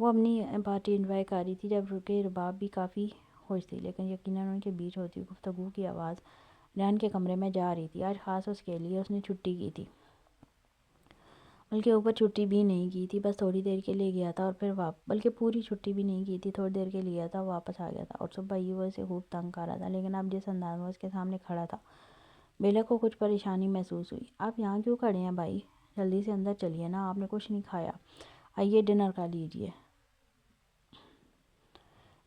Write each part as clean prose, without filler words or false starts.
وہ اپنی party enjoy کر رہی تھی جب کہ رباب بھی کافی خوش تھی، لیکن یقیناً ان کے بیچ ہوتی گفتگو کی آواز ریان کے کمرے میں جا رہی تھی۔ آج خاص اس کے لیے اس نے چھٹی کی تھی، بلکہ اوپر چھٹی بھی نہیں کی تھی، بس تھوڑی دیر کے لیے گیا تھا اور پھر بلکہ پوری چھٹی بھی نہیں کی تھی، تھوڑی دیر کے لیے گیا تھا، واپس آ گیا تھا۔ اور صبح ہی وہ اسے خوب تنگ کر رہا تھا، لیکن اب جس انداز میں اس کے سامنے کھڑا تھا بیلا کو کچھ پریشانی محسوس ہوئی۔ آپ یہاں کیوں کھڑے ہیں بھائی؟ جلدی سے اندر چلیے نا، آپ نے کچھ نہیں کھایا، آئیے ڈنر کر لیجیے۔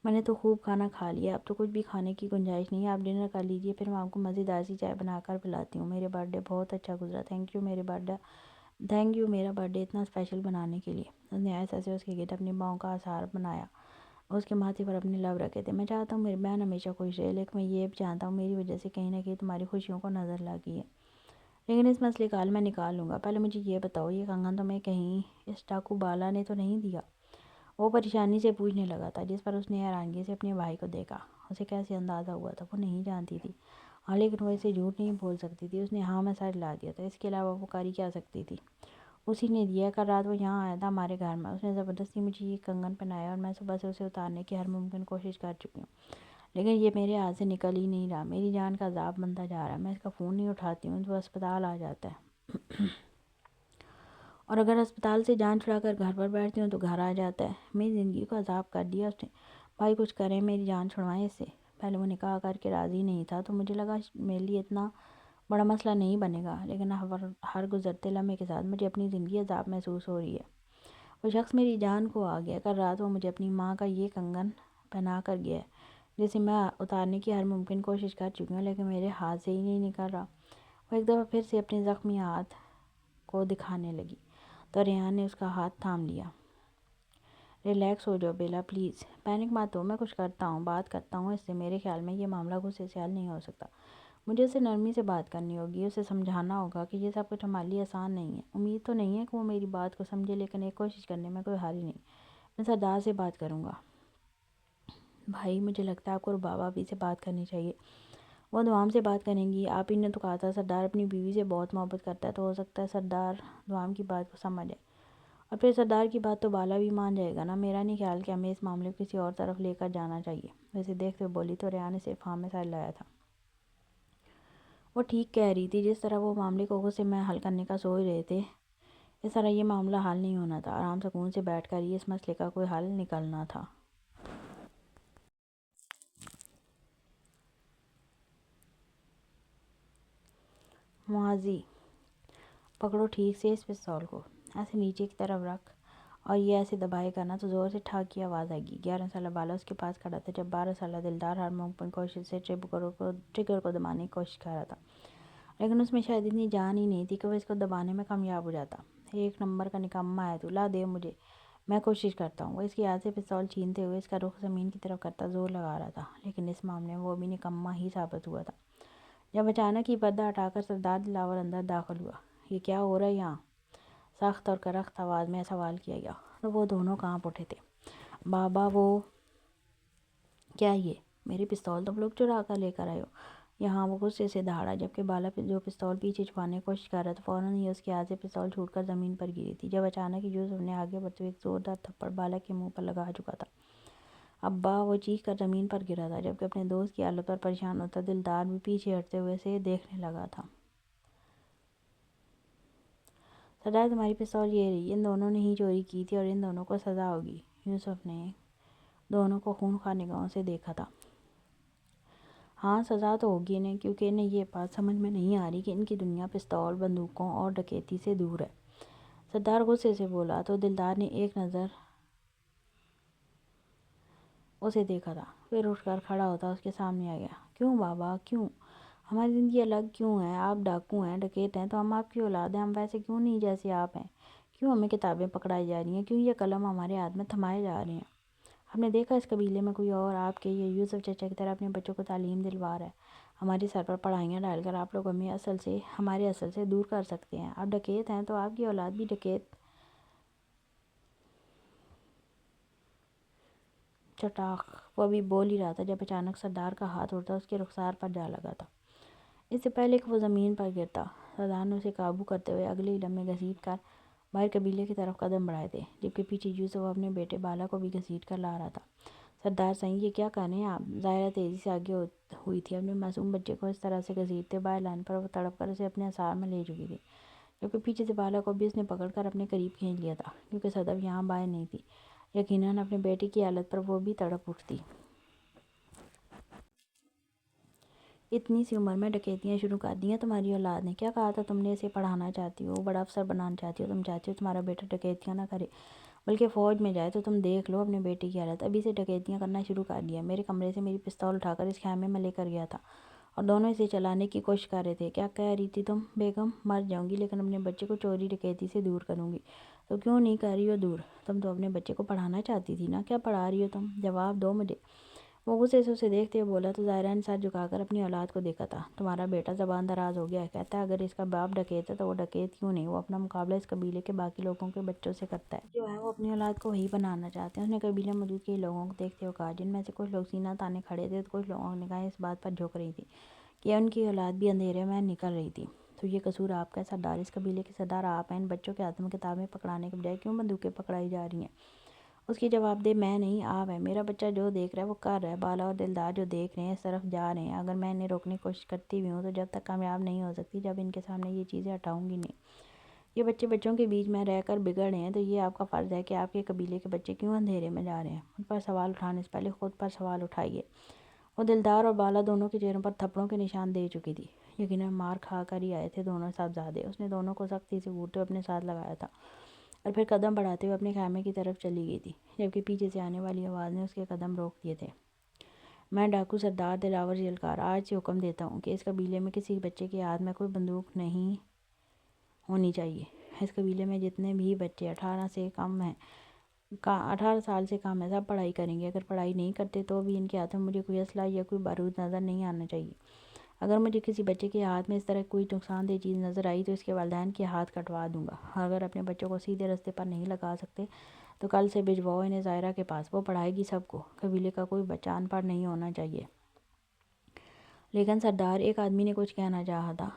میں نے تو خوب کھانا کھا لیا، اب تو کچھ بھی کھانے کی گنجائش نہیں ہے، آپ ڈنر کر لیجیے، پھر میں آپ کو مزیدار سی چائے بنا کر پلاتی ہوں۔ میرے برتھ ڈے بہت اچھا گزرا، تھینک یو میرا برتھ ڈے اتنا اسپیشل بنانے کے لیے۔ اس نے ایسے ایسے اس کے گرد اپنی باؤں کا آثار بنایا، اس کے ماتھے پر اپنے لب رکھے تھے۔ میں چاہتا ہوں میری بہن ہمیشہ خوش رہے، لیکن میں یہ بھی جانتا ہوں میری وجہ سے کہیں نہ کہیں تمہاری خوشیوں کو نظر لگی ہے، لیکن اس مسئلے کا حل میں نکال لوں گا۔ پہلے مجھے یہ بتاؤ، یہ کنگن تمہیں کہیں اس ڈاکو بالا نے تو نہیں دیا؟ وہ پریشانی سے پوچھنے لگا تھا، جس پر اس نے حیرانگی سے اپنے بھائی کو دیکھا۔ اسے کیسے اندازہ ہوا تھا؟ وہ نہیں جانتی تھی، ہاں، لیکن وہ اسے جھوٹ نہیں بول سکتی تھی۔ اس نے ہاں میں سر لا دیا تھا، اس کے علاوہ وہ کاری کیا سکتی تھی؟ اسی نے دیا، کل رات وہ یہاں آیا تھا ہمارے گھر میں، اس نے زبردستی مجھے یہ کنگن پہنایا اور میں صبح سے اسے اتارنے کی ہر ممکن کوشش کر چکی ہوں، لیکن یہ میرے ہاتھ سے نکل ہی نہیں رہا۔ میری جان کا عذاب بنتا جا رہا ہے، میں اس کا فون نہیں اٹھاتی ہوں تو اسپتال آ جاتا ہے، اور اگر اسپتال سے جان چھڑا کر گھر پر بیٹھتی ہوں تو گھر آ جاتا ہے۔ میری زندگی کو عذاب کر دیا اس نے۔ بھائی کچھ کریں، میری جان چھڑوائیں اس سے۔ پہلے وہ نکاح کر کے راضی نہیں تھا تو مجھے لگا میرے لیے اتنا بڑا مسئلہ نہیں بنے گا، لیکن ہر گزرتے لمحے کے ساتھ مجھے اپنی زندگی عذاب محسوس ہو رہی ہے۔ وہ شخص میری جان کو آ گیا، کل رات وہ مجھے اپنی ماں کا یہ کنگن پہنا کر گیا ہے، جسے میں اتارنے کی ہر ممکن کوشش کر چکی ہوں، لیکن میرے ہاتھ سے ہی نہیں نکل رہا۔ وہ ایک دفعہ پھر سے اپنے زخمی ہاتھ کو دکھانے لگی تو ریان نے اس کا ہاتھ تھام لیا۔ ریلیکس ہو جاؤ بیلا، پلیز، پینک مت ہو، میں کچھ کرتا ہوں، بات کرتا ہوں اس سے۔ میرے خیال میں یہ معاملہ غصے سے حل نہیں ہو سکتا، مجھے اسے نرمی سے بات کرنی ہوگی، اسے سمجھانا ہوگا کہ یہ سب کچھ ہمارے لیے آسان نہیں ہے۔ امید تو نہیں ہے کہ وہ میری بات کو سمجھے، لیکن ایک کوشش کرنے میں کوئی حل ہی نہیں۔ میں سردار سے بات کروں گا۔ بھائی مجھے لگتا ہے آپ کو رباب آپی سے بات کرنی چاہیے، وہ دوام سے بات کریں گی۔ آپ ہی نے تو کہا تھا سردار اپنی بیوی سے بہت محبت کرتا ہے، تو ہو سکتا ہے سردار دوام کی بات کو سمجھ جائے، اور پھر سردار کی بات تو بالا بھی مان جائے گا نا۔ میرا نہیں خیال کہ ہمیں اس معاملے کو کسی اور طرف لے کر جانا چاہیے، ویسے دیکھتے ہوئے بولی تو ریان نے صرف ہاں میں سر لایا تھا۔ وہ ٹھیک کہہ رہی تھی، جس طرح وہ معاملے کو غصے میں حل کرنے کا سوچ رہے تھے، اس طرح یہ معاملہ حل نہیں ہونا تھا۔ آرام سکون سے بیٹھ کر ہی اس مسئلے کا کوئی حل نکلنا تھا۔ معاذی، پکڑو ٹھیک سے اس پستول کو، ایسے نیچے کی طرف رکھ اور یہ ایسے دبائے گا نا تو زور سے ٹھاک کی آواز آئے گی۔ 11 سالہ بالا اس کے پاس کھڑا تھا جب 12 سالہ دلدار ہر ممکن کوشش سے ٹریگر کو دبانے کی کوشش کر رہا تھا، لیکن اس میں شاید اتنی جان ہی نہیں تھی کہ وہ اس کو دبانے میں کامیاب ہو جاتا۔ ایک نمبر کا نکما ہے تو، لا دے مجھے، میں کوشش کرتا ہوں۔ وہ اس کے ہاتھ سے پستول چھینتے ہوئے اس کا رخ زمین کی طرف کرتا زور لگا رہا تھا، لیکن اس معاملے میں وہ بھی نکما ہی ثابت ہوا تھا جب اچانک ہی پردہ ہٹا کر سردار دلاور اندر داخل ہوا۔ یہ کیا ہو رہا ہے یہاں؟ سخت اور کرخت آواز میں سوال کیا گیا، تو وہ دونوں کانپ اٹھے تھے۔ بابا وہ کیا؟ یہ میری پستول تم لوگ چرا کر لے کر آئے ہو یہاں؟ وہ غصے سے دہاڑا، جبکہ بالا جو پستول پیچھے چھپانے کی کوشش کر رہا تھا فوراً ہی اس کے ہاتھ سے پستول چھوٹ کر زمین پر گری تھی، جب اچانک ہی یوسف نے آگے بڑھتے ہوئے ایک زوردار تھپڑ بالا کے منہ پر لگا چکا تھا۔ ابا! وہ چیخ کر زمین پر گرا تھا، جبکہ اپنے دوست کی حالت پر پریشان ہوتا دلدار بھی پیچھے ہٹتے ہوئے اسے دیکھنے لگا تھا۔ سردار تمہاری پستول یہ رہی، ان دونوں نے ہی چوری کی تھی اور ان دونوں کو سزا ہوگی۔ یوسف نے دونوں کو خونخوار نگاہوں سے دیکھا تھا۔ ہاں سزا تو ہوگی انہیں، کیونکہ انہیں یہ بات سمجھ میں نہیں آ رہی کہ ان کی دنیا پستول، بندوقوں اور ڈکیتی سے دور ہے۔ سردار غصے سے بولا تو دلدار نے ایک نظر اسے دیکھا تھا، پھر اٹھ کر کھڑا ہوتا اس کے سامنے آ گیا۔ کیوں بابا کیوں؟ ہماری زندگی الگ کیوں ہے؟ آپ ڈاکو ہیں، ڈکیت ہیں تو ہم آپ کی اولاد ہیں، ہم ویسے کیوں نہیں جیسے آپ ہیں؟ کیوں ہمیں کتابیں پکڑائی جا رہی ہیں؟ کیوں یہ قلم ہمارے ہاتھ میں تھمائے جا رہے ہیں؟ ہم نے دیکھا اس قبیلے میں کوئی اور آپ کے یہ یوسف چچا کی طرح اپنے بچوں کو تعلیم دلوا رہا ہے؟ ہمارے سر پر پڑھائیاں ڈال کر آپ لوگ ہمیں ہمارے اصل سے دور کر سکتے ہیں۔ آپ ڈکیت ہیں تو آپ کی اولاد بھی ڈکیت۔ چٹاخ! وہ ابھی بول ہی رہا تھا جب اچانک سردار کا ہاتھ اڑتا اس کے رخسار پر جا لگا تھا۔ اس سے پہلے کہ وہ زمین پر گرتا، سردار نے اسے قابو کرتے ہوئے اگلے ہی لمحے گھسیٹ کر باہر قبیلے کی طرف قدم بڑھائے تھے، جبکہ پیچھے یوسف اپنے بیٹے بالا کو بھی گھسیٹ کر لا رہا تھا۔ سردار سائیں یہ کیا کر رہے ہیں آپ؟ ظاہرہ تیزی سے آگے ہوئی تھی۔ اپنے معصوم بچے کو اس طرح سے گھسیٹتے باہر لانے پر وہ تڑپ کر اسے اپنے اثار میں لے چکی تھی، جبکہ پیچھے سے بالا کو بھی اس نے پکڑ کر اپنے قریب کھینچ لیا تھا، کیونکہ صدف یہاں باہر نہیں تھی۔ یقیناً اپنے بیٹے کی حالت پر وہ بھی تڑپ اٹھتی۔ اتنی سی عمر میں ڈکیتیاں شروع کر دی ہیں تمہاری اولاد نے۔ کیا کہا تھا تم نے؟ اسے پڑھانا چاہتی ہو، بڑا افسر بنانا چاہتی ہو، تم چاہتی ہو تمہارا بیٹا ڈکیتیاں نہ کرے بلکہ فوج میں جائے، تو تم دیکھ لو اپنے بیٹے کی حالت۔ ابھی سے ڈکیتیاں کرنا شروع کر دیا۔ میرے کمرے سے میری پستول اٹھا کر اس خیمے میں لے کر گیا تھا اور دونوں اسے چلانے کی کوشش کر رہے تھے۔ کیا کہہ رہی تھی تم؟ بیگم مر جاؤں گی لیکن اپنے بچے کو چوری ڈکیتی سے دور کروں گی۔ تو کیوں نہیں کر رہی ہو دور؟ تم تو اپنے بچے کو پڑھانا چاہتی تھی نا، کیا پڑھا رہی ہو تم؟ جواب دو مجھے۔ وہ غصے سے اسے دیکھتے ہوئے بولا تو ظاہرہ نے سر جھکا کر اپنی اولاد کو دیکھا تھا۔ تمہارا بیٹا زبان دراز ہو گیا ہے، کہتا ہے اگر اس کا باپ ڈکیت ہے تو وہ ڈکیت کیوں نہیں، وہ اپنا مقابلہ اس قبیلے کے باقی لوگوں کے بچوں سے کرتا ہے جو ہے وہ اپنی اولاد کو وہی بنانا چاہتے ہیں۔ اس نے قبیلے میں موجود کئی لوگوں کو دیکھتے ہوئے کہا، جن میں سے کچھ لوگ سینہ تانے کھڑے تھے تو کچھ لوگوں کی نگاہیں اس بات پر جھک رہی تھی کہ ان کی اولاد بھی اندھیرے میں نکل رہی تھی۔ تو یہ قصور آپ کا ہے سردار، اس قبیلے کے سردار آپ ہیں۔ ان بچوں کے ہاتھ میں کتابیں پکڑانے کے بجائے کیوں بندوقیں پکڑائی جا رہی ہیں؟ اس کی جواب دہ میں نہیں، آپ ہیں۔ میرا بچہ جو دیکھ رہا ہے وہ کر رہا ہے، بالا اور دلدار جو دیکھ رہے ہیں اس طرف جا رہے ہیں۔ اگر میں انہیں روکنے کی کوشش کرتی بھی ہوں تو جب تک کامیاب نہیں ہو سکتی جب ان کے سامنے یہ چیزیں ہٹاؤں گی نہیں۔ یہ بچے بچوں کے بیچ میں رہ کر بگڑ رہے ہیں، تو یہ آپ کا فرض ہے کہ آپ کے قبیلے کے بچے کیوں اندھیرے میں جا رہے ہیں۔ ان پر سوال اٹھانے سے پہلے خود پر سوال اٹھائیے۔ وہ دلدار اور بالا دونوں کے چہروں پر تھپڑوں کے نشان دے چکی تھی۔ یقیناً مار کھا کر ہی آئے تھے دونوں صاحبزادے۔ اس نے دونوں کو سختی سے گھورتے ہوئے اپنے ساتھ لگایا تھا اور پھر قدم بڑھاتے ہوئے اپنے خیمے کی طرف چلی گئی تھی، جبکہ پیچھے سے آنے والی آواز نے اس کے قدم روک دیے تھے۔ میں ڈاکو سردار دلاور ذوالفقار آج سے حکم دیتا ہوں کہ اس قبیلے میں کسی بچے کے ہاتھ میں کوئی بندوق نہیں ہونی چاہیے۔ اس قبیلے میں جتنے بھی بچے 18 سال سے کم ہیں سب پڑھائی کریں گے۔ اگر پڑھائی نہیں کرتے تو بھی ان کے ہاتھ میں مجھے کوئی اسلحہ یا کوئی بارود نظر نہیں آنا چاہیے۔ اگر مجھے کسی بچے کے ہاتھ میں اس طرح کوئی نقصان دہ چیز نظر آئی تو اس کے والدین کے ہاتھ کٹوا دوں گا۔ اگر اپنے بچوں کو سیدھے راستے پر نہیں لگا سکتے تو کل سے بھجواؤ انہیں ظاہرہ کے پاس، وہ پڑھائے گی سب کو۔ قبیلے کا کوئی بچہ ان پڑھ نہیں ہونا چاہیے۔ لیکن سردار، ایک آدمی نے کچھ کہنا چاہا تھا۔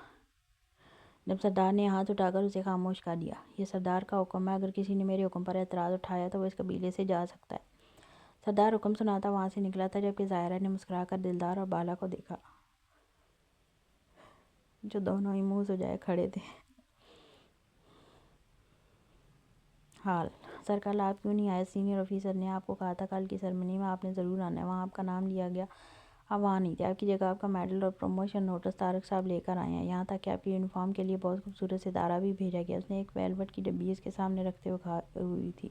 جب سردار نے ہاتھ اٹھا کر اسے خاموش کر دیا۔ یہ سردار کا حکم ہے، اگر کسی نے میرے حکم پر اعتراض اٹھایا تو وہ اس قبیلے سے جا سکتا ہے۔ سردار حکم سناتا وہاں سے نکلا تھا، جبکہ ظاہرہ نے مسکرا کر دلدار اور بالا کو دیکھا جو دونوں ہی منہ سجائے کھڑے تھے۔ حال سر، کل آپ کیوں نہیں آئے؟ سینئر آفیسر نے آپ کو کہا تھا کل کی سرمنی میں آپ نے ضرور آنا ہے، وہاں آپ کا نام لیا گیا، آپ وہاں نہیں تھے۔ آپ کی جگہ آپ کا میڈل اور پروموشن نوٹس طارق صاحب لے کر آئے ہیں، یہاں تک کہ آپ کی یونیفارم کے لیے بہت خوبصورت ستارہ بھی بھیجا گیا۔ اس نے ایک ویلوٹ کی ڈبی اس کے سامنے رکھتے ہوئے ہوئی تھی،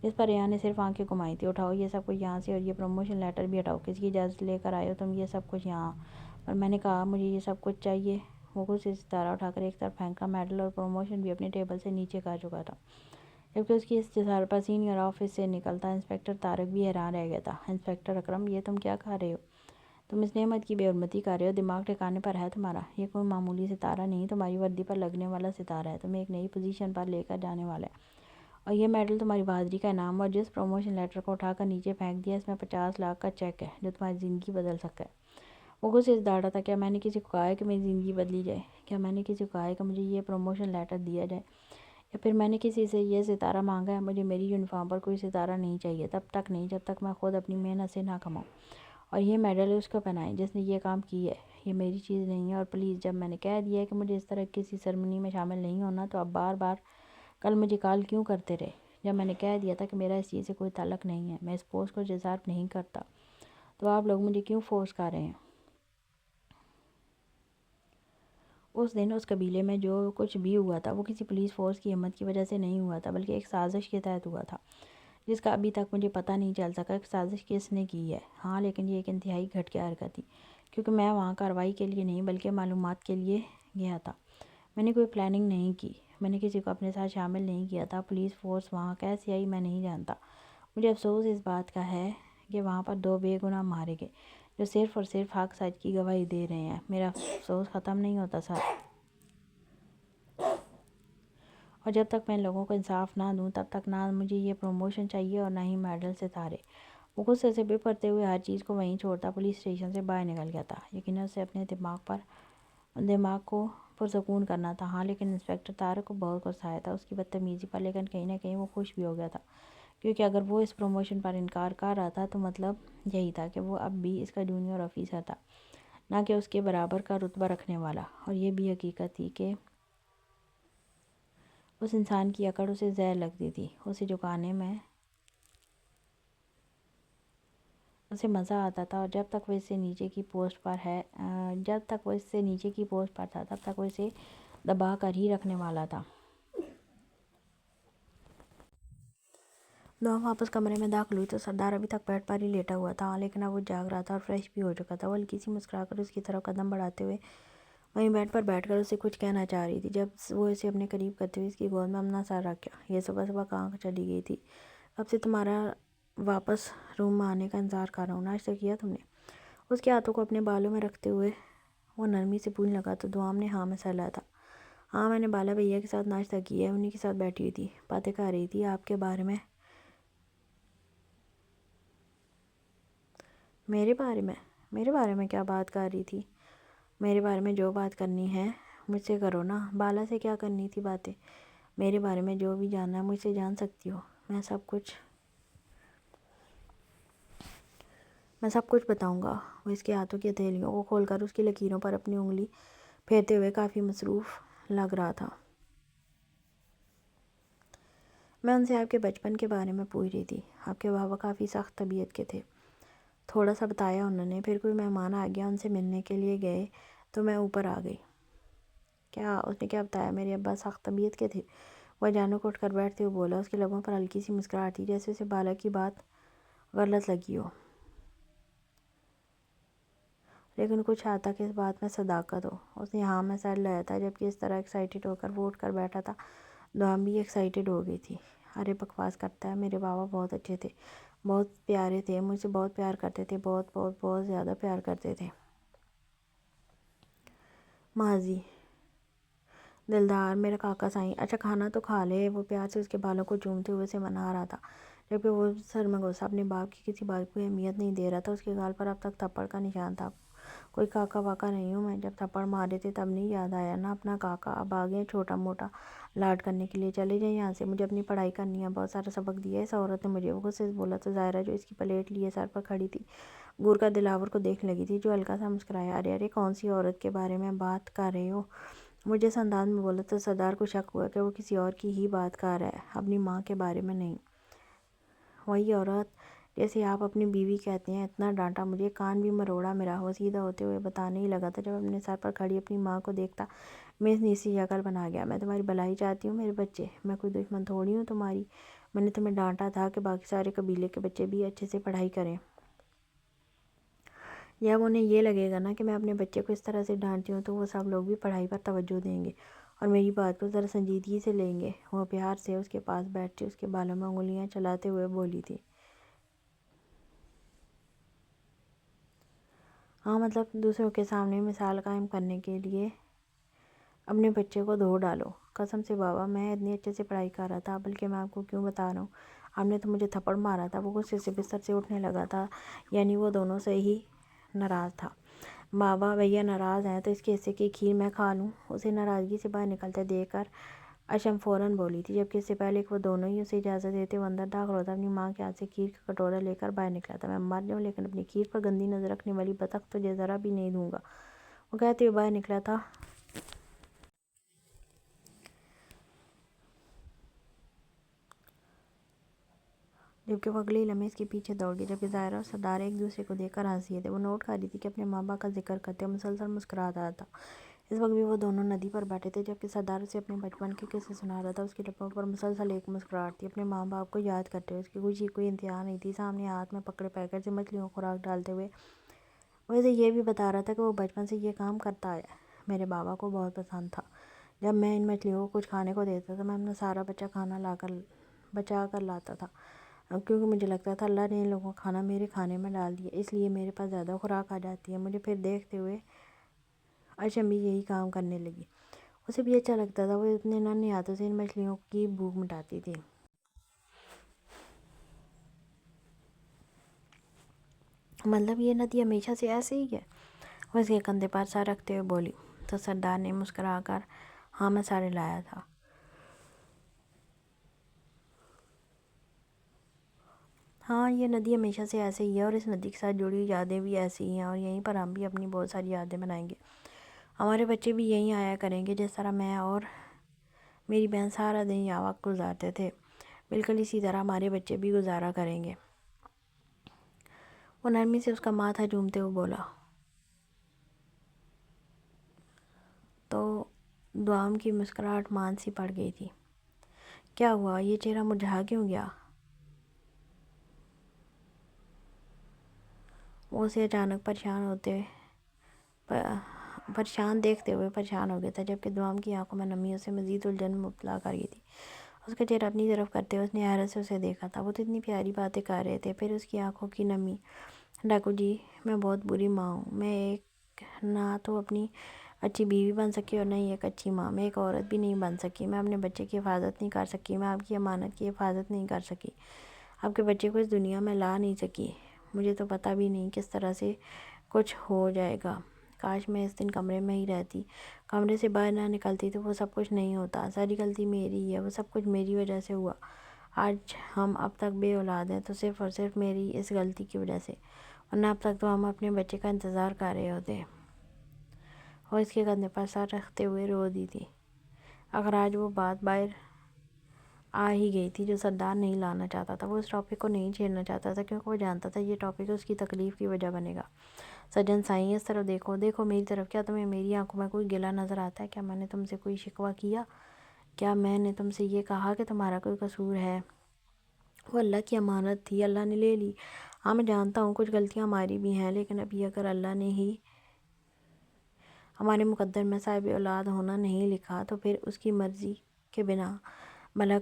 جس پر ریان نے صرف آنکھیں گھمائی تھیں۔ اٹھاؤ یہ سب کچھ یہاں سے، اور یہ پروموشن لیٹر بھی ہٹاؤ۔ کس کی اجازت لے کر آئے ہو تم یہ سب کچھ یہاں؟ اور میں نے کہا مجھے یہ سب کچھ چاہیے۔ وہ غصے سے ستارہ اٹھا کر ایک طرف پھینکا۔ میڈل اور پروموشن بھی اپنے ٹیبل سے نیچے کر چکا تھا، جبکہ اس کی استثار پر سینئر آفس سے نکلتا انسپکٹر طارق بھی حیران رہ گیا تھا۔ انسپکٹر اکرم، یہ تم کیا کھا رہے ہو؟ تم اس نعمت کی بے حرمتی کر رہے ہو، دماغ ٹھکانے پر ہے تمہارا؟ یہ کوئی معمولی ستارہ نہیں، تمہاری وردی پر لگنے والا ستارہ ہے، تمہیں ایک نئی پوزیشن پر لے کر جانے والا ہے۔ اور یہ میڈل تمہاری بہادری کا انعام ہے۔ اور جس پروموشن لیٹر کو اٹھا کر نیچے پھینک دیا، اس میں 50 لاکھ کا چیک ہے جو تمہاری زندگی بدل سکتا ہے۔ وہ غصے سے داڑھا تھا، کیا میں نے کسی کو کہا ہے کہ میری زندگی بدلی جائے؟ کیا میں نے کسی کو کہا ہے کہ مجھے یہ پروموشن لیٹر دیا جائے؟ یا پھر میں نے کسی سے یہ ستارہ مانگا ہے؟ مجھے میری یونیفارم پر کوئی ستارہ نہیں چاہیے، تب تک نہیں جب تک میں خود اپنی محنت سے نہ کماؤں۔ اور یہ میڈل اس کو پہنائیں جس نے یہ کام کی ہے، یہ میری چیز نہیں ہے۔ اور پلیز، جب میں نے کہہ دیا ہے کہ مجھے اس طرح کسی سرمنی میں شامل نہیں ہونا تو اب بار بار کل مجھے کال کیوں کرتے رہے؟ جب میں نے کہہ دیا تھا کہ میرا اس چیز سے کوئی تعلق نہیں ہے، میں اس پوسٹ کو ڈیزرو نہیں کرتا، تو آپ لوگ مجھے کیوں فورس کر رہے ہیں؟ اس دن اس قبیلے میں جو کچھ بھی ہوا تھا وہ کسی پولیس فورس کی ہمت کی وجہ سے نہیں ہوا تھا، بلکہ ایک سازش کے تحت ہوا تھا، جس کا ابھی تک مجھے پتہ نہیں چل سکا کہ سازش کس نے کی ہے۔ ہاں، لیکن یہ ایک انتہائی گھٹیا حرکت تھی، کیونکہ میں وہاں کارروائی کے لیے نہیں بلکہ معلومات کے لیے گیا تھا۔ میں نے کوئی پلاننگ نہیں کی، میں نے کسی کو اپنے ساتھ شامل نہیں کیا تھا۔ پولیس فورس وہاں کیسے آئی میں نہیں جانتا۔ مجھے افسوس اس بات کا ہے کہ وہاں پر 2 بے گناہ مارے گئے جو صرف اور صرف حق سچ کی گواہی دے رہے ہیں۔ میرا افسوس ختم نہیں ہوتا سر، اور جب تک میں ان لوگوں کو انصاف نہ دوں تب تک نہ مجھے یہ پروموشن چاہیے اور نہ ہی میڈل ستارے۔ وہ غصے سے بپھرتے ہوئے ہر چیز کو وہیں چھوڑتا پولیس اسٹیشن سے باہر نکل گیا تھا۔ یقیناً اسے اپنے دماغ کو پرسکون کرنا تھا۔ ہاں لیکن انسپکٹر طارق کو بہت غصہ آیا تھا اس کی بدتمیزی پر، لیکن کہیں نہ کہیں وہ خوش بھی ہو گیا تھا، کیونکہ اگر وہ اس پروموشن پر انکار کر رہا تھا تو مطلب یہی تھا کہ وہ اب بھی اس کا جونیئر آفیسر تھا، نہ کہ اس کے برابر کا رتبہ رکھنے والا۔ اور یہ بھی حقیقت تھی کہ اس انسان کی اکڑ اسے زہر لگتی تھی، اسے جھکانے میں اسے مزہ آتا تھا، اور جب تک وہ اس سے نیچے کی پوسٹ پر تھا تب تک وہ اسے دبا کر ہی رکھنے والا تھا۔ دعا واپس کمرے میں داخل ہوئی تو سردار ابھی تک بیڈ پر ہی لیٹا ہوا تھا، لیکن اب وہ جاگ رہا تھا اور فریش بھی ہو چکا تھا۔ وہ ہلکی سی مسکرا کر اس کی طرف قدم بڑھاتے ہوئے وہیں بیڈ پر بیٹھ کر اسے کچھ کہنا چاہ رہی تھی، جب وہ اسے اپنے قریب کرتے ہوئے اس کی گود میں اپنا سر رکھ گیا۔ یہ صبح صبح کہاں چلی گئی تھی؟ کب سے تمہارا واپس روم میں آنے کا انتظار کر رہا ہوں، ناشتہ کیا تم نے؟ اس کے ہاتھوں کو اپنے بالوں میں رکھتے ہوئے وہ نرمی سے پوچھنے لگا تو دعا نے ہاں میں سر ہلایا تھا۔ ہاں میں نے بالا بھیا کے ساتھ ناشتہ کیا ہے، انہی کے ساتھ بیٹھی ہوئی تھی، باتیں کر رہی تھی آپ کے بارے میں۔ میرے بارے میں کیا بات کر رہی تھی؟ میرے بارے میں جو بات کرنی ہے مجھ سے کرو نا، بالا سے کیا کرنی تھی باتیں؟ میرے بارے میں جو بھی جاننا ہے مجھ سے جان سکتی ہو، میں سب کچھ بتاؤں گا۔ وہ اس کے ہاتھوں کی ہتھیلیوں کو کھول کر اس کی لکیروں پر اپنی انگلی پھیرتے ہوئے کافی مصروف لگ رہا تھا۔ میں ان سے آپ کے بچپن کے بارے میں پوچھ رہی تھی، آپ کے بابا کافی سخت طبیعت کے تھے، تھوڑا سا بتایا انہوں نے، پھر کوئی مہمان آ گیا، ان سے ملنے کے لیے گئے تو میں اوپر آ گئی۔ کیا اس نے کیا بتایا؟ میرے ابا سخت طبیعت کے تھے؟ وہ اچانک اٹھ کر بیٹھتے ہوئے بولا، اس کے لبوں پر ہلکی سی مسکراہٹ تھی، جیسے اسے بالا کی بات غلط لگی ہو، لیکن کچھ حد تک اس بات میں صداقت ہو۔ اس نے ہاں میں سر ہلایا تھا، جبکہ اس طرح ایکسائٹڈ ہو کر وہ اٹھ کر بیٹھا تھا۔ دعا بھی ایکسائٹڈ ہو گئی تھی۔ ارے بکواس کرتا ہے، میرے بابا بہت اچھے تھے، بہت پیارے تھے، مجھ سے بہت پیار کرتے تھے، بہت بہت بہت زیادہ پیار کرتے تھے۔ ماضی دلدار میرا کاکا سائیں، اچھا کھانا تو کھا لے۔ وہ پیار سے اس کے بالوں کو چومتے ہوئے اسے منا رہا تھا، جبکہ وہ سرمگوشہ اپنے باپ کی کسی بات کو اہمیت نہیں دے رہا تھا۔ اس کے گال پر اب تک تھپڑ کا نشان تھا۔ کوئی کاکا واکا نہیں ہوں میں، جب تھپڑ مارے تھے تب نہیں یاد آیا نا اپنا کاکا؟ اب آ گئے چھوٹا موٹا لاڈ کرنے کے لیے، چلے جائیں یہاں سے، مجھے اپنی پڑھائی کرنی ہے، بہت سارا سبق دیا ہے اس عورت نے مجھے۔ وہ غصے سے بولا تو ظاہرہ جو اس کی پلیٹ لیے سر پر کھڑی تھی گور کا دلاور کو دیکھنے لگی تھی، جو ہلکا سا مسکرایا۔ ارے کون سی عورت کے بارے میں بات کر رہے ہو؟ وہ جس انداز میں بولا تو سردار کو شک ہوا کہ وہ کسی اور کی ہی بات کر رہا ہے، اپنی ماں کے بارے میں نہیں۔ وہی عورت جیسے آپ اپنی بیوی کہتے ہیں۔ اتنا ڈانٹا مجھے، کان بھی مروڑا میرا۔ وہ سیدھا ہوتے ہوئے بتانے ہی لگا تھا جب اپنے سر پر کھڑی اپنی ماں کو دیکھتا میز نیسی شکل بنا گیا۔ میں تمہاری بھلائی چاہتی ہوں میرے بچے، میں کوئی دشمن تھوڑی ہوں تمہاری۔ میں نے تمہیں ڈانٹا تھا کہ باقی سارے قبیلے کے بچے بھی اچھے سے پڑھائی کریں۔ جب انہیں یہ لگے گا نا کہ میں اپنے بچے کو اس طرح سے ڈانٹتی ہوں تو وہ سب لوگ بھی پڑھائی پر توجہ دیں گے اور میری بات کو ذرا سنجیدگی سے لیں گے۔ وہ پیار سے اس کے پاس بیٹھتی اس کے بالوں میں انگلیاں چلاتے ہوئے بولی تھی، ہاں مطلب دوسروں کے سامنے مثال قائم کرنے کے لیے اپنے بچے کو دھو ڈالو۔ قسم سے بابا میں اتنے اچھے سے پڑھائی کر رہا تھا، بلکہ میں آپ کو کیوں بتا رہا ہوں، آپ نے تو مجھے تھپڑ مارا تھا۔ وہ غصے سے بستر سے اٹھنے لگا تھا، یعنی وہ دونوں سے ہی ناراض تھا۔ بابا بھیا ناراض ہیں تو اس کے حصے کی کھیر میں کھا لوں؟ اسے ناراضگی سے باہر نکلتے دیکھ کر اشم فوراً بولی تھی، جبکہ اس سے پہلے کہ وہ دونوں ہی اسے اجازت دیتے وہ اندر داخل ہوتا اپنی ماں کے ہاتھ سے کھیر کا کٹورا لے کر باہر نکلا تھا۔ میں مر جاؤں لیکن اپنی کھیر پر گندی نظر رکھنے والی بطخ تجھے ذرا بھی نہیں دوں گا، وہ کہتے ہوئے باہر نکلا تھا، جبکہ وہ اگلے لمحے اس کے پیچھے دوڑ گئی، جبکہ ظاہرہ اور سردار ایک دوسرے کو دیکھ کر ہنس دیے تھے۔ وہ نوٹ کر رہی تھی کہ اپنے ماں باپ کا ذکر کرتے ہوئے مسلسل مسکراتا رہا تھا۔ اس وقت بھی وہ دونوں ندی پر بیٹھے تھے، جبکہ سردار اسے اپنے بچپن کے قصے سنا رہا تھا۔ اس کے لبوں پر مسلسل ایک مسکراہٹ تھی، اپنے ماں باپ کو یاد کرتے ہوئے۔ اس کی خوشی کوئی انتہا نہیں تھی۔ سامنے ہاتھ میں پکڑے پیکٹ سے مچھلیوں کو خوراک ڈالتے ہوئے وہ اسے یہ بھی بتا رہا تھا کہ وہ بچپن سے یہ کام کرتا آیا ہے۔ میرے بابا کو بہت پسند تھا جب میں ان مچھلیوں کو کچھ کھانے کو دیتا تھا، میں اپنا سارا بچا کر لاتا تھا، کیونکہ مجھے لگتا تھا اللہ نے ان لوگوں کا کھانا میرے کھانے میں ڈال دیا، اس لیے میرے پاس زیادہ خوراک آ جاتی ہے۔ مجھے پھر دیکھتے ہوئے اشم بھی یہی کام کرنے لگی، اسے بھی اچھا لگتا تھا۔ وہ اتنے ننھے ہاتھوں سے ان مچھلیوں کی بھوک مٹاتی تھی۔ مطلب یہ ندی ہمیشہ سے ایسے ہی ہے؟ وہ اس کے کندھے پر سر رکھتے ہوئے بولی، تو سردار نے مسکرا کر ہاں میں سارے لایا تھا۔ ہاں یہ ندی ہمیشہ سے ایسے ہی ہے اور اس ندی کے ساتھ جڑی ہوئی یادیں بھی ایسی ہی ہیں، اور یہیں پر ہم بھی اپنی بہت ساری یادیں بنائیں گے۔ ہمارے بچے بھی یہیں آیا کریں گے جس طرح میں اور میری بہن سارا دن یہاں وقت گزارتے تھے، بالکل اسی طرح ہمارے بچے بھی گزارا کریں گے۔ وہ نرمی سے اس کا ماتھا چومتے ہوئے بولا۔ تو دوام کی مسکراہٹ مان سی پڑ گئی تھی۔ کیا ہوا؟ یہ چہرہ مرجھا کیوں گیا؟ وہ اسے اچانک پریشان دیکھتے ہوئے پریشان ہو گیا تھا، جبکہ دوام کی آنکھوں میں نمی اسے مزید الجھن میں مبتلا کر گئی تھی۔ اس کا چہرہ اپنی طرف کرتے ہوئے اس نے حیرت سے اسے دیکھا تھا۔ وہ تو اتنی پیاری باتیں کر رہے تھے، پھر اس کی آنکھوں کی نمی۔ ڈاکو جی میں بہت بری ماں ہوں، میں ایک نہ تو اپنی اچھی بیوی بن سکی اور نہ ہی ایک اچھی ماں، میں ایک عورت بھی نہیں بن سکی، میں اپنے بچے کی حفاظت نہیں کر سکی، میں آپ کی امانت کی حفاظت نہیں کر سکی، آپ کے بچے کو اس دنیا میں لا نہیں سکی۔ مجھے تو پتہ بھی نہیں کس طرح سے کچھ ہو جائے گا۔ کاش میں اس دن کمرے میں ہی رہتی، کمرے سے باہر نہ نکلتی تو وہ سب کچھ نہیں ہوتا۔ ساری غلطی میری ہے، وہ سب کچھ میری وجہ سے ہوا۔ آج ہم اب تک بے اولاد ہیں تو صرف اور صرف میری اس غلطی کی وجہ سے، ورنہ اب تک تو ہم اپنے بچے کا انتظار کر رہے ہوتے۔ وہ اس کے کندھے پر سر رکھتے ہوئے رو دی تھی۔ اگر آج وہ بات باہر آ ہی گئی تھی جو سردار نہیں لانا چاہتا تھا، وہ اس ٹاپک کو نہیں چھیڑنا چاہتا تھا کیونکہ وہ جانتا تھا یہ ٹاپک اس کی تکلیف کی وجہ بنے گا۔ سجن سائیں اس طرف دیکھو، دیکھو میری طرف، کیا تمہیں میری آنکھوں میں کوئی گلہ نظر آتا ہے؟ کیا میں نے تم سے کوئی شکوہ کیا؟ کیا میں نے تم سے یہ کہا کہ تمہارا کوئی قصور ہے؟ وہ اللہ کی امانت تھی، اللہ نے لے لی۔ ہاں میں جانتا ہوں کچھ غلطیاں ہماری بھی ہیں، لیکن ابھی اگر اللہ نے ہی ہمارے مقدر میں صاحب اولاد ہونا نہیں لکھا تو پھر اس کی مرضی کے بنا بھلا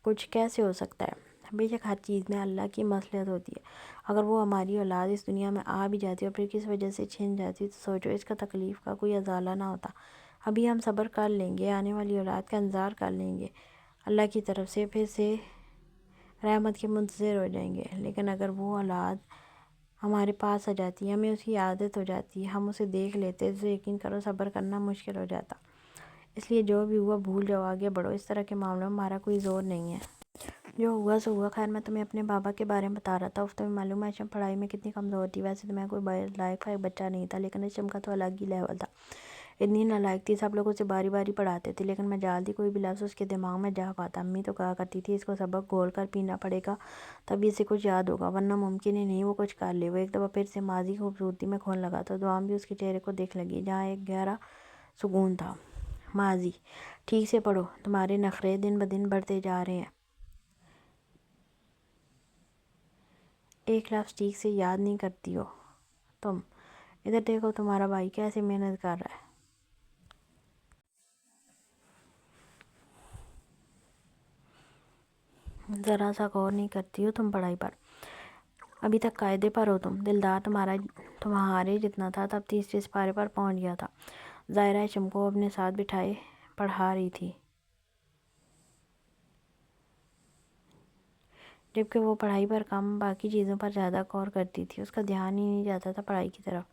کچھ کیسے ہو سکتا ہے؟ بے شک ہر چیز میں اللہ کی مصلحت ہوتی ہے۔ اگر وہ ہماری اولاد اس دنیا میں آ بھی جاتی اور پھر کس وجہ سے چھن جاتی تو سوچو اس کا تکلیف کا کوئی ازالہ نہ ہوتا۔ ابھی ہم صبر کر لیں گے، آنے والی اولاد کا انتظار کر لیں گے، اللہ کی طرف سے پھر سے رحمت کے منتظر ہو جائیں گے۔ لیکن اگر وہ اولاد ہمارے پاس آ جاتی، ہمیں اس کی عادت ہو جاتی، ہم اسے دیکھ لیتے تو یقین کرو صبر کرنا مشکل ہو جاتا۔ اس لیے جو بھی ہوا بھول جاؤ، آگے بڑھو، اس طرح کے معاملوں میں ہمارا کوئی زور نہیں ہے۔ جو ہوا سو ہوا۔ خیر میں تمہیں اپنے بابا کے بارے میں بتا رہا تھا، تمہیں معلوم ہے اشم پڑھائی میں کتنی کمزور تھی۔ ویسے تو میں کوئی لائق فائق بچہ نہیں تھا، لیکن اشم کا تو الگ ہی لیول تھا، اتنی نالائق تھی، سب لوگ اسے باری باری پڑھاتے تھے لیکن مجال تھی کوئی بھی لفظ اس کے دماغ میں جا پاتا۔ امی تو کہا کرتی تھی اس کو سبق گھول کر پینا پڑے گا تبھی اسے کچھ یاد ہوگا، ورنہ ممکن ہی نہیں وہ کچھ کر لے۔ وہ ایک دفعہ پھر سے ماضی خوبصورتی میں کھونے لگا تو دوام بھی اس کے چہرے کو دیکھ لگی جہاں ایک گہرا سکون تھا۔ ماضی، ٹھیک سے پڑھو، تمہارے نخرے دن بدن بڑھتے جا رہے ہیں، ایک لفظ ٹھیک سے یاد نہیں کرتی ہو تم۔ ادھر دیکھو تمہارا بھائی کیسے محنت کر رہا ہے، ذرا سا غور نہیں کرتی ہو تم پڑھائی پر، ابھی تک قاعدے پر ہو تم۔ دلدار تمہارے جتنا تھا تب تیسرے سپارے پر پہنچ گیا تھا۔ ظاہرہ اشم کو اپنے ساتھ بٹھائے پڑھا رہی تھی، جبکہ وہ پڑھائی پر کم باقی چیزوں پر زیادہ غور کرتی تھی۔ اس کا دھیان ہی نہیں جاتا تھا پڑھائی کی طرف،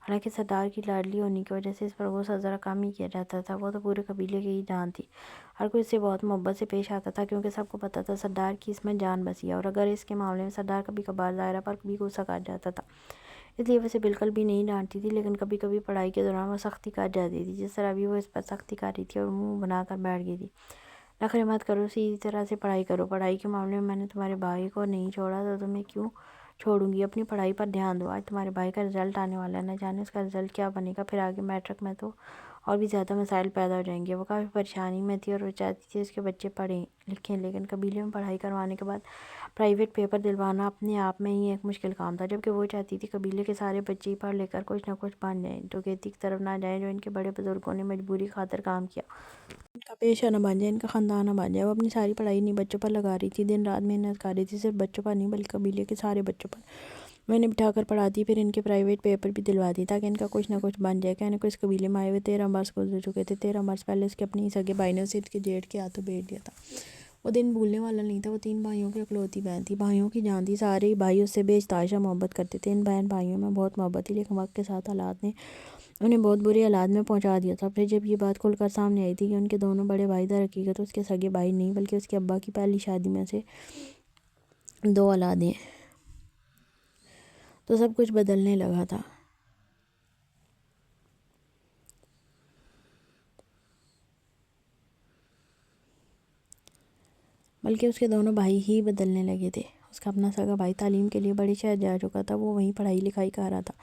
حالانکہ سردار کی لاڈلی ہونے کی وجہ سے اس پر غصہ ذرا کم ہی کیا جاتا تھا۔ وہ تو پورے قبیلے کی ہی جان تھی، ہر کوئی اس سے بہت محبت سے پیش آتا تھا کیونکہ سب کو پتہ تھا سردار کی اس میں جان بسی ہے، اور اگر اس کے معاملے میں سردار کبھی کبھار ظاہرہ پر بھی غصہ کر جاتا تھا اس لیے وہ اسے بالکل بھی نہیں ڈانٹتی تھی، لیکن کبھی کبھی پڑھائی کے دوران وہ سختی کر جاتی تھی، جس طرح ابھی وہ اس پر سختی کر رہی تھی اور منہ بنا کر بیٹھ گئی تھی۔ نخرے مت کرو، سیدھی طرح سے پڑھائی کرو، پڑھائی کے معاملے میں میں نے تمہارے بھائی کو نہیں چھوڑا تو تمہیں کیوں چھوڑوں گی؟ اپنی پڑھائی پر دھیان دو، آج تمہارے بھائی کا رزلٹ آنے والا ہے، نہ جانے اس کا رزلٹ کیا بنے گا، پھر آگے میٹرک میں تو اور بھی زیادہ مسائل پیدا ہو جائیں گے۔ وہ کافی پریشانی میں تھی اور وہ چاہتی تھی اس کے بچے پڑھیں لکھیں، لیکن قبیلے میں پڑھائی کروانے کے بعد پرائیویٹ پیپر دلوانا اپنے آپ میں ہی ایک مشکل کام تھا، جبکہ وہ چاہتی تھی قبیلے کے سارے بچے ہی پڑھ لے کر کچھ نہ کچھ بن جائیں، ڈکیتی کی طرف نہ جائیں جو ان کے بڑے بزرگوں نے مجبوری خاطر کام کیا، ان کا پیشہ نہ بن جائے، ان کا خاندان نہ بن جائے۔ وہ اپنی ساری پڑھائی انہیں بچوں پر لگا رہی تھی، دن رات محنت کر رہی تھی، صرف بچوں پر نہیں بلکہ قبیلے کے سارے بچوں پر۔ وہ انہیں بٹھا کر پڑھاتی، پھر ان کے پرائیویٹ پیپر بھی دلواتی تاکہ ان کا کچھ نہ کچھ بن جائے۔ کہنے کو اس قبیلے میں آئے ہوئے 13 برس گزر چکے تھے، 13 برس پہلے اس کے اپنے ہی سگے بھائی نے اسے اس کے جیٹھ کے ہاتھوں بیچ دیا تھا۔ وہ دن بھولنے والا نہیں تھا۔ وہ 3 بھائیوں کی اکلوتی بہن تھی، بھائیوں کی جان تھی، سارے ہی بھائی اس سے بے تحاشا محبت کرتے تھے۔ ان بہن بھائیوں میں بہت محبت تھی، لیکن وقت کے ساتھ حالات نے انہیں بہت بری حالات میں پہنچا دیا تھا۔ پھر جب یہ بات کھل کر سامنے آئی تھی کہ ان کے دونوں بڑے بھائی در حقیقت اس کے سگے بھائی نہیں بلکہ اس کے ابا کی پہلی شادی میں سے 2 اولادیں ہیں، تو سب کچھ بدلنے لگا تھا۔ بلکہ اس کے دونوں بھائی ہی بدلنے لگے تھے۔ اس کا اپنا سگا بھائی تعلیم کے لیے بڑے شہر جا چکا تھا، وہ وہیں پڑھائی لکھائی کر رہا تھا،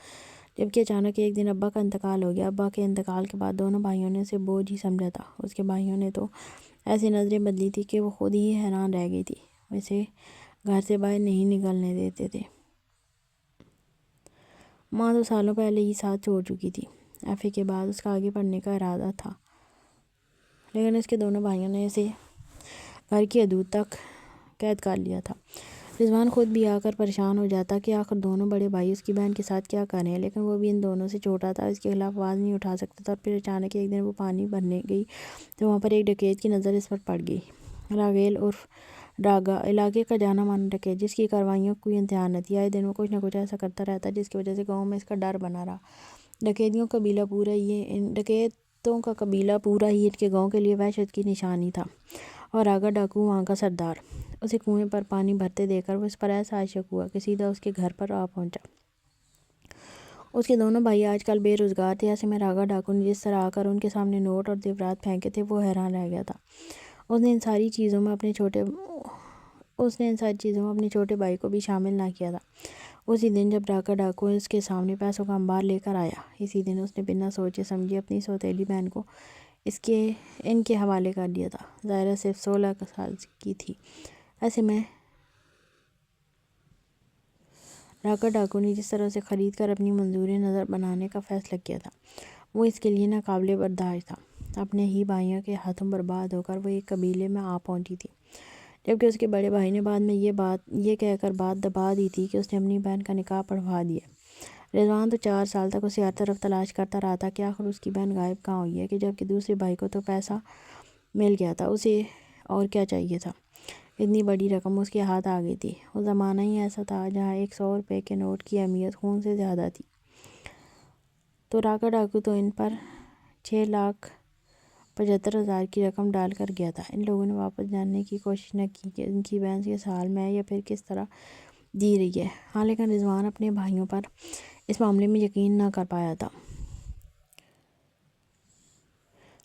جبکہ اچانک ایک دن ابا کا انتقال ہو گیا۔ ابا کے انتقال کے بعد دونوں بھائیوں نے اسے بوجھ ہی سمجھا تھا۔ اس کے بھائیوں نے تو ایسی نظریں بدلی تھی کہ وہ خود ہی حیران رہ گئی تھی، اسے گھر سے باہر نہیں نکلنے دیتے تھے۔ ماں تو سالوں پہلے ہی ساتھ چھوڑ چکی تھی۔ ایف اے کے بعد اس کا آگے پڑھنے کا ارادہ تھا، لیکن اس کے دونوں بھائیوں نے اسے گھر کی حدود تک قید کر لیا تھا۔ رضوان خود بھی آ کر پریشان ہو جاتا کہ آخر دونوں بڑے بھائی اس کی بہن کے ساتھ کیا کر رہے ہیں، لیکن وہ بھی ان دونوں سے چھوٹا تھا، اس کے خلاف آواز نہیں اٹھا سکتا تھا۔ اور پھر اچانک ایک دن وہ پانی بھرنے گئی تو وہاں پر ایک ڈکیت کی نظر اس پر پڑ گئی۔ راگیل عرف ڈاگا علاقے کا جانا مانا ڈکیت، جس کی کارروائیوں کا کوئی انتہا نہ تھی۔ آئے دن وہ کچھ نہ کچھ ایسا کرتا رہتا جس کی وجہ سے گاؤں میں اس کا ڈر بنا رہا۔ ڈکیتوں کا قبیلہ پورا ہی ان کے گاؤں کے لیے وحشت کی نشانی تھا، اور راگا ڈاکو وہاں کا سردار۔ اسے کنویں پر پانی بھرتے دیکھ کر وہ اس پر ایسا عاشق ہوا کہ سیدھا اس کے گھر پر آ پہنچا۔ اس کے دونوں بھائی آج کل بے روزگار تھے، ایسے میں راگا ڈاکو نے جس طرح آ کر ان کے سامنے نوٹ اور زیورات پھینکے تھے وہ حیران رہ گیا تھا۔ اس نے ان ساری چیزوں میں اپنے چھوٹے بھائی کو بھی شامل نہ کیا تھا۔ اسی دن جب راگا ڈاکو اس کے سامنے پیسوں کا انبار لے کر آیا، اسی دن اس نے بنا سوچے سمجھے اپنی سوتیلی بہن کو ان کے حوالے کر دیا تھا۔ ظاہرہ صرف 16 سال کی تھی۔ ایسے میں راگا ڈاکو نے جس طرح اسے خرید کر اپنی منظور نظر بنانے کا فیصلہ کیا تھا وہ اس کے لیے ناقابل برداشت تھا۔ اپنے ہی بھائیوں کے ہاتھوں برباد ہو کر وہ ایک قبیلے میں آ پہنچی تھی، جبکہ اس کے بڑے بھائی نے بعد میں یہ کہہ کر بات دبا دی تھی کہ اس نے اپنی بہن کا نکاح پڑھوا دیا۔ رضوان تو 4 سال تک اسے ہر طرف تلاش کرتا رہا تھا کہ آخر اس کی بہن غائب کہاں ہوئی ہے، کہ جبکہ دوسرے بھائی کو تو پیسہ مل گیا تھا، اسے اور کیا چاہیے تھا۔ اتنی بڑی رقم اس کے ہاتھ آ گئی تھی۔ وہ زمانہ ہی ایسا تھا جہاں ایک 100 روپے کے نوٹ کی اہمیت خون سے زیادہ تھی۔ تو راگا ڈاکو تو ان پر 6,75,000 کی رقم ڈال کر گیا تھا۔ ان لوگوں نے واپس جاننے کی کوشش نہ کی کہ ان کی بہن کس حال میں ہے یا پھر کس طرح جی رہی ہے۔ ہاں، لیکن رضوان اپنے بھائیوں پر اس معاملے میں یقین نہ کر پایا تھا۔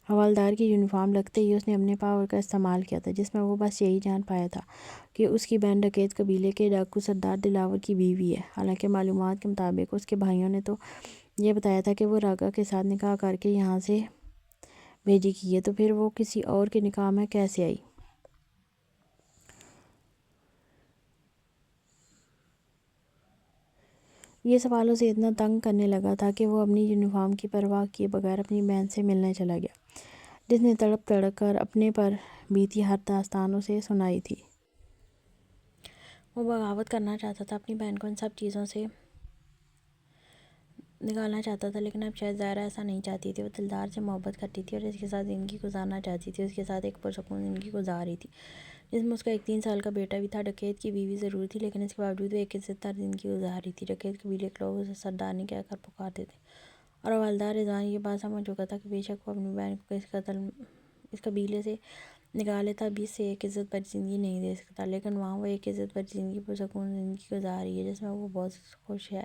حوالدار کی یونیفارم لگتے ہی اس نے اپنے پاور کا استعمال کیا تھا، جس میں وہ بس یہی جان پایا تھا کہ اس کی بہن ڈکیت قبیلے کے ڈاکو سردار دلاور کی بیوی ہے۔ حالانکہ معلومات کے مطابق اس کے بھائیوں نے تو یہ بتایا تھا کہ وہ راگا کے ساتھ نکاح کر کے یہاں سے بھیجی گئی ہے، تو پھر وہ کسی اور کے نکاح میں کیسے آئی؟ یہ سوال اسے اتنا تنگ کرنے لگا تھا کہ وہ اپنی یونیفارم کی پرواہ کیے بغیر اپنی بہن سے ملنے چلا گیا، جس نے تڑپ تڑپ کر اپنے پر بیتی ہر داستان اسے سنائی تھی۔ وہ بغاوت کرنا چاہتا تھا، اپنی بہن کو ان سب چیزوں سے نکالنا چاہتا تھا، لیکن اب شاید ظاہرہ ایسا نہیں چاہتی تھی۔ وہ دلدار سے محبت کرتی تھی اور اس کے ساتھ زندگی گزارنا چاہتی تھی، اس کے ساتھ ایک پرسکون زندگی گزار رہی تھی، جس میں اس کا ایک 3 سال کا بیٹا بھی تھا۔ ڈکیت کی بیوی ضرور تھی، لیکن اس کے باوجود وہ ایک عزت دار زندگی گزار رہی تھی۔ ڈکیت قبیلے کے لوگ اسے سردارنی کہہ کر پکارتے تھے، اور حوالدار رضوان یہ بات سمجھ چکا تھا کہ بے شک وہ اپنی بہن کو اس قبیلے سے نکالے تب بھی اسے ایک عزت بھری زندگی نہیں دے سکتا، لیکن وہاں وہ ایک عزت بھری زندگی پرسکون زندگی گزار رہی ہے، جس میں وہ بہت خوش ہے۔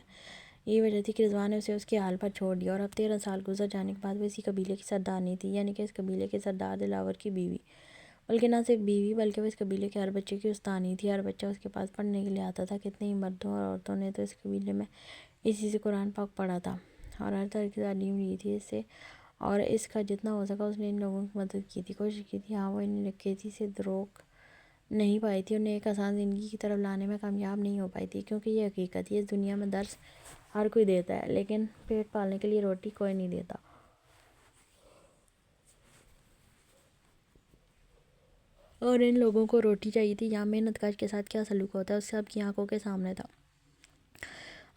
یہی وجہ تھی کہ رضوان نے اسے اس کے حال پر چھوڑ دیا، اور اب 13 سال گزر جانے کے بعد وہ اسی قبیلے کی سردارنی تھی، یعنی کہ اس قبیلے کے سردار دلاور کی بیوی۔ بلکہ نہ صرف بیوی بلکہ وہ اس قبیلے کے ہر بچے کی استانی تھی۔ ہر بچہ اس کے پاس پڑھنے کے لیے آتا تھا۔ کتنے ہی مردوں اور عورتوں نے تو اس قبیلے میں اسی سے قرآن پاک پڑھا تھا اور ہر طرح کی تعلیم لی تھی اس سے، اور اس کا جتنا ہو سکا اس نے ان لوگوں کی مدد کی تھی، کوشش کی تھی۔ ہاں، وہ انہیں ڈکیتی سے روک نہیں پائی تھی، انہیں ایک آسان زندگی کی طرف لانے میں کامیاب نہیں ہو پائی تھی، کیونکہ یہ حقیقت ہے، اس دنیا میں درس ہر کوئی دیتا ہے، لیکن پیٹ پالنے کے لیے روٹی کوئی نہیں دیتا۔ اور ان لوگوں کو روٹی چاہیے تھی۔ یہاں محنت کش کے ساتھ کیا سلوک ہوتا ہے اس سب کی آنکھوں کے سامنے تھا۔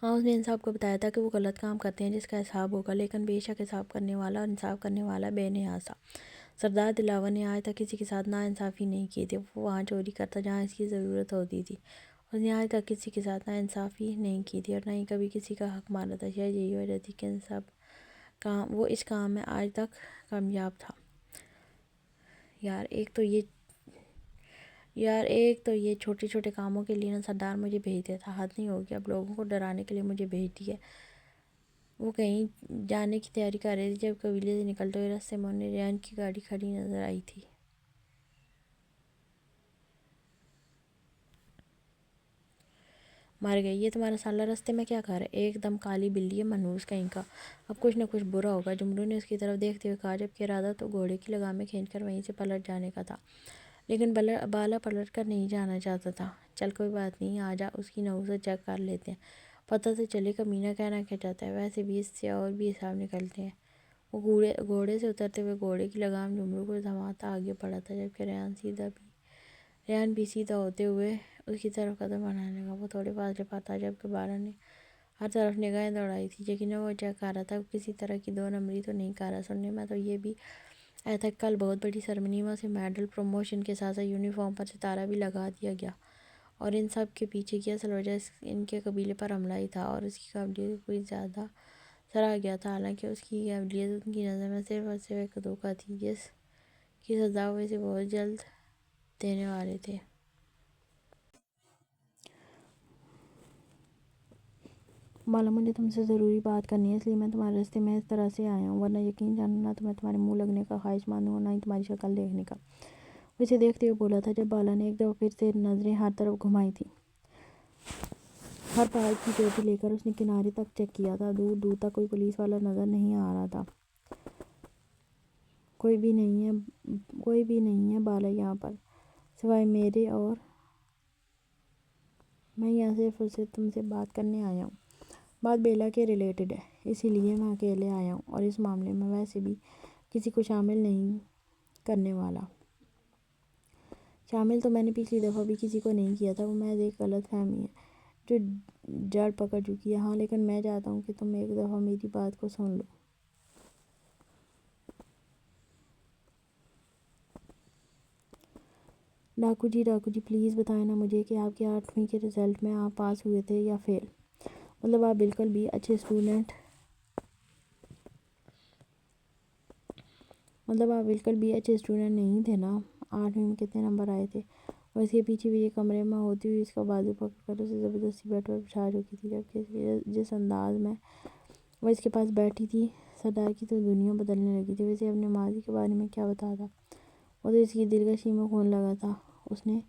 ہاں، اس نے ان سب کو بتایا تھا کہ وہ غلط کام کرتے ہیں جس کا حساب ہوگا، لیکن بے شک حساب کرنے والا اور انصاف کرنے والا بے نیاز تھا۔ سردار دلاور نے آج تک کسی کے ساتھ ناانصافی نہیں کی تھی۔ وہ وہاں چوری کرتا جہاں اس کی ضرورت ہوتی تھی۔ اس نے آج تک کسی کے ساتھ ناانصافی نہیں کی تھی اور نہ ہی کبھی کسی کا حق مارا تھا۔ شاید یہی وجہ تھی کہ وہ اس کام میں آج تک کامیاب تھا۔ یار ایک تو یہ چھوٹے چھوٹے کاموں کے لیے سردار مجھے بھیجتے تھا، حد نہیں ہوگی، اب لوگوں کو ڈرانے کے لیے مجھے بھیجتی ہے۔ وہ کہیں جانے کی تیاری کر رہی تھی جب قبیلے سے نکلتے ہوئے راستے میں انہیں ریان کی گاڑی کھڑی نظر آئی تھی۔ مر گئی، یہ تمہارا سالہ راستے میں کیا کر رہا ہے؟ ایک دم کالی بلی ہے، منحوس کہیں کا، اب کچھ نہ کچھ برا ہوگا، جمرو نے اس کی طرف دیکھتے ہوئے کہا، جبکہ ارادہ تو گھوڑے کی لگامیں کھینچ کر وہیں سے پلٹ جانے کا تھا، لیکن بالا پلٹ کر نہیں جانا چاہتا تھا۔ چل کوئی بات نہیں، آجا اس کی نحوست چیک کر لیتے ہیں، پتہ تو چلے کمینہ کہنا کیا چاہتا ہے، ویسے بھی اس سے اور بھی حساب نکلتے ہیں۔ وہ گھوڑے سے اترتے ہوئے گھوڑے کی لگام جمرو کو تھماتا آگے بڑھا تھا، جبکہ ریان بھی سیدھا ہوتے ہوئے اس کی طرف قدم بڑھانے لگا۔ وہ تھوڑے فاصلے پر تھا جبکہ بالا نے ہر طرف نگاہیں دوڑائی تھی، یقیناً وہ چیک کر رہا تھا کہ کسی طرح کی دو نمبری تو نہیں کر رہا۔ سننے میں تو یہ بھی آیا تھا کہ کل بہت بڑی سرگرمی سے میڈل پروموشن کے ساتھ ساتھ یونیفارم پر ستارہ بھی لگا دیا گیا، اور ان سب کے پیچھے کی اصل وجہ ان کے قبیلے پر حملہ ہی تھا، اور اس کی قابلیت کو زیادہ سراہا گیا تھا، حالانکہ اس کی قابلیت ان کی نظر میں صرف اور صرف ایک دھوکہ تھی جس کی سزا وہ اسے بہت جلد دینے والے تھے۔ بالا، مجھے تم سے ضروری بات کرنی ہے، اس لیے میں تمہارے راستے میں اس طرح سے آیا ہوں، ورنہ یقین جانو نہ تو میں تمہارے منہ لگنے کا خواہش مند ہوں اور نہ ہی تمہاری شکل دیکھنے کا۔ وہ اسے دیکھتے ہوئے بولا تھا، جب بالا نے ایک دفعہ پھر سے نظریں ہر طرف گھمائی تھیں۔ ہر پہاڑ کی چوٹی لے کر اس نے کنارے تک چیک کیا تھا، دور دور تک کوئی پولیس والا نظر نہیں آ رہا تھا۔ کوئی بھی نہیں ہے بالا یہاں پر، سوائے میرے، اور میں یہاں صرف تم سے بات کرنے آیا ہوں۔ بات بیلا کے ریلیٹڈ ہے، اسی لیے میں اکیلے آیا ہوں، اور اس معاملے میں ویسے بھی کسی کو شامل نہیں کرنے والا۔ شامل تو میں نے پچھلی دفعہ بھی کسی کو نہیں کیا تھا، وہ محض ایک غلط فہمی ہے جو جڑ پکڑ چکی ہے۔ ہاں، لیکن میں چاہتا ہوں کہ تم ایک دفعہ میری بات کو سن لو۔ ڈاکو جی پلیز بتائیں نا مجھے کہ آپ کے 8ویں کے رزلٹ میں آپ پاس ہوئے تھے یا فیل؟ مطلب آپ بالکل بھی اچھے اسٹوڈنٹ نہیں تھے نا؟ 8ویں میں کتنے نمبر آئے تھے؟ وہ اس کے پیچھے بھی ایک کمرے میں ہوتی ہوئی اس کا بازو پکڑ کر اسے زبردستی بیڈ پر بچھا چکی تھی، جبکہ جس انداز میں وہ اس کے پاس بیٹھی تھی، سردار کی تو دنیا بدلنے لگی تھی۔ ویسے اپنے ماضی کے بارے میں کیا بتاتا؟ وہ تو اس کی دلکشی میں خون لگا تھا۔ اس نے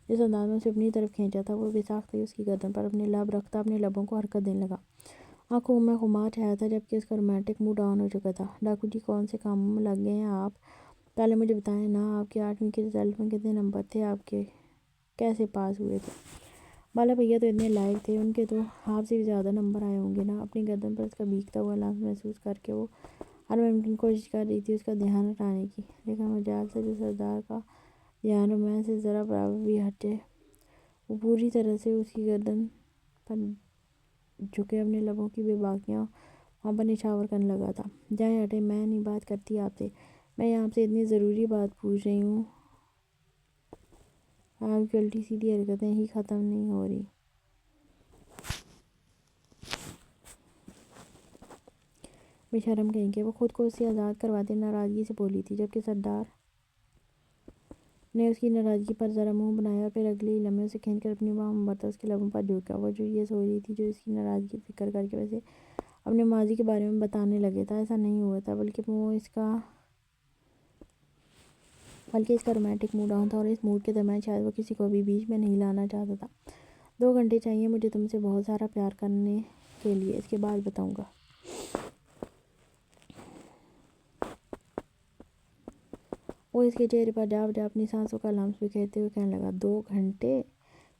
جس انداز میں اسے اپنی طرف کھینچا تھا، وہ بے ساختہ ہی اس کی گردن پر اپنے لب رکھتا اپنے لبوں کو حرکت دینے لگا۔ آنکھوں میں خمار چھایا تھا، جبکہ اس کا رومانٹک موڈ آن ہو چکا تھا۔ ڈاکو جی، کون سے کاموں میں لگ گئے ہیں آپ؟ پہلے مجھے بتائیں نا، آپ کے 8ویں کے رزلٹ میں کتنے نمبر تھے؟ آپ کے کیسے پاس ہوئے تھے؟ بالا بھیا تو اتنے لائق تھے، ان کے تو آپ سے بھی زیادہ نمبر آئے ہوں گے نا۔ اپنی گردن پر اس کا بھیگتا ہوا لمس محسوس کر کے وہ ہر ممکن کوشش کر رہی تھی اس کا دھیان ہٹانے کی، لیکن مجال تھا جو سردار کا دھیان رومانس سے ذرا برابر بھی ہٹے، وہ پوری طرح سے اس کی گردن پر جھکے اپنے لبوں کی بے باکیاں وہاں پر نچھاور کرنے لگا تھا۔ جائیں ہٹیں، میں نہیں بات کرتی آپ سے، میں یہاں آپ سے اتنی ضروری بات پوچھ رہی ہوں، آپ کی الٹی سیدھی حرکتیں ہی ختم نہیں ہو رہی۔ بے شرم کہیں کے، وہ خود کو اس سے آزاد کرواتے ناراضگی سے بولی تھی، جبکہ سردار نے اس کی ناراضگی پر ذرا منہ بنایا اور پھر اگلے ہی لمحے اسے کھینچ کر اپنی باں مبارکہ اس کے لبوں پر جھونکا۔ وہ جو یہ سوچ رہی تھی جو اس کی ناراضگی کی فکر کر کے اسے اپنے ماضی کے بارے میں بتانے لگے تھا، ایسا نہیں ہوا تھا، بلکہ اس کا رومانٹک موڈ آن تھا، اور اس موڈ کے درمیان شاید وہ کسی کو بھی بیچ میں نہیں لانا چاہتا تھا۔ 2 گھنٹے چاہیے مجھے تم سے بہت سارا پیار کرنے کے لیے، اس کے بعد بتاؤں گا۔ وہ اس کے چہرے پر جا بجا اپنی سانسوں کا لمس بکھیرتے ہوئے کہنے لگا، 2 گھنٹے؟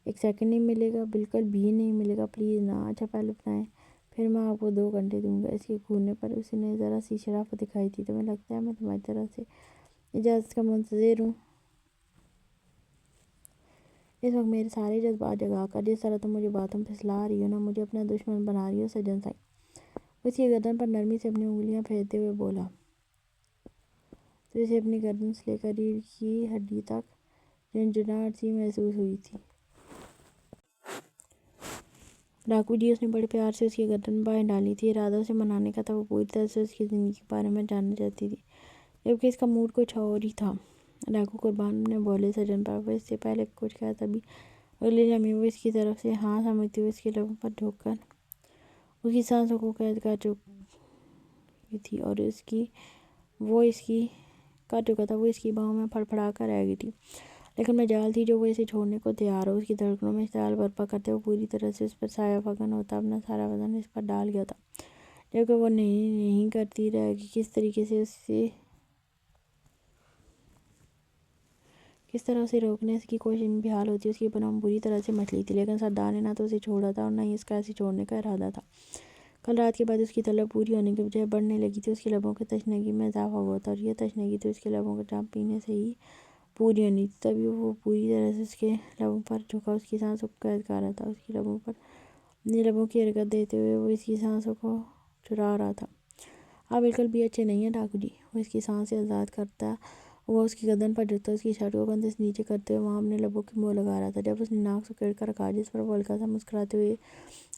1 سیکنڈ نہیں ملے گا؟ بالکل بھی نہیں ملے گا، پلیز نا۔ اچھا پہلے بتائیں، پھر میں آپ کو 2 گھنٹے دوں گا۔ اس کے گھورنے پر اس نے ذرا سی شرافت دکھائی تھی۔ تمہیں لگتا ہے میں تمہاری طرف سے اجازت کا منتظر ہوں؟ اس وقت میرے سارے جذبات جگا کر جس طرح تم مجھے باتوں پہ پھسلا رہی ہو نا، مجھے اپنا دشمن بنا رہی ہو سجن سائی۔ وہ اس کی گردن پر نرمی سے اپنی انگلیاں پھیرتے ہوئے بولا، تو اسے اپنی گردن سے لے کر ریڑھ کی ہڈی تک جھنجھناہٹ سی محسوس ہوئی تھی۔ ڈاکو جی اس نے بڑے پیار سے اس کی گردن میں بانہیں ڈالی تھی، ارادہ اسے منانے کا تھا، وہ پوری طرح سے اس کی زندگی کے بارے میں جاننا چاہتی تھی، جبکہ اس کا موڈ کچھ اور ہی تھا۔ ڈاکو قربان نے بولے سجن پر، وہ اس سے پہلے کچھ کہا تبھی اگلے لمحے وہ اس کی طرف سے ہاں سمجھتی ہوئے اس کے لبوں پر جھک کر اس کی سانسوں کو قید کر چکی تھی اور وہ اس کی باہوں میں پھڑ پھڑا کر رہ گئی تھی، لیکن مجال تھی جو وہ اسے چھوڑنے کو تیار ہو۔ اس کی دھڑکنوں میں اشتعال برپا کرتے وہ پوری طرح سے اس پر سایہ فکن ہوتا، اپنا سارا وزن اس پر ڈال گیا تھا، جبکہ وہ نہیں کرتی رہے کہ کس طرح اسے روکنے کی کوشش میں بھی حال ہوتی۔ اس کی پناہ بری طرح سے مچلی تھی، لیکن سردار نے نہ تو اسے چھوڑا تھا اور نہ ہی اس کا اسے چھوڑنے کا ارادہ تھا۔ کل رات کے بعد اس کی طلب پوری ہونے کی بجائے بڑھنے لگی تھی، اس کے لبوں کی تشنگی میں اضافہ ہوا تھا، اور یہ تشنگی تو اس کے لبوں کا جام پینے سے ہی پوری ہونی تھی۔ تبھی وہ پوری طرح سے اس کے لبوں پر جھکا، اس کی سانسوں کو قید کر رہا تھا، اس کے لبوں پر اپنے لبوں کی حرکت دیتے ہوئے وہ اس کی سانسوں کو چرا رہا تھا۔ آپ بالکل بھی اچھے نہیں ہیں ڈاکو جی، وہ اس کی سانس سے آزاد کرتا ہوا اس کی گردن پر جھکتا، اس کی شرٹ کو کندھے سے نیچے کرتے ہوئے وہاں اپنے لبوں کی منہ لگا رہا تھا۔ جب اس نے ناک سکیڑ کر رکھا، جس پر وہ ہلکا سا مسکراتے ہوئے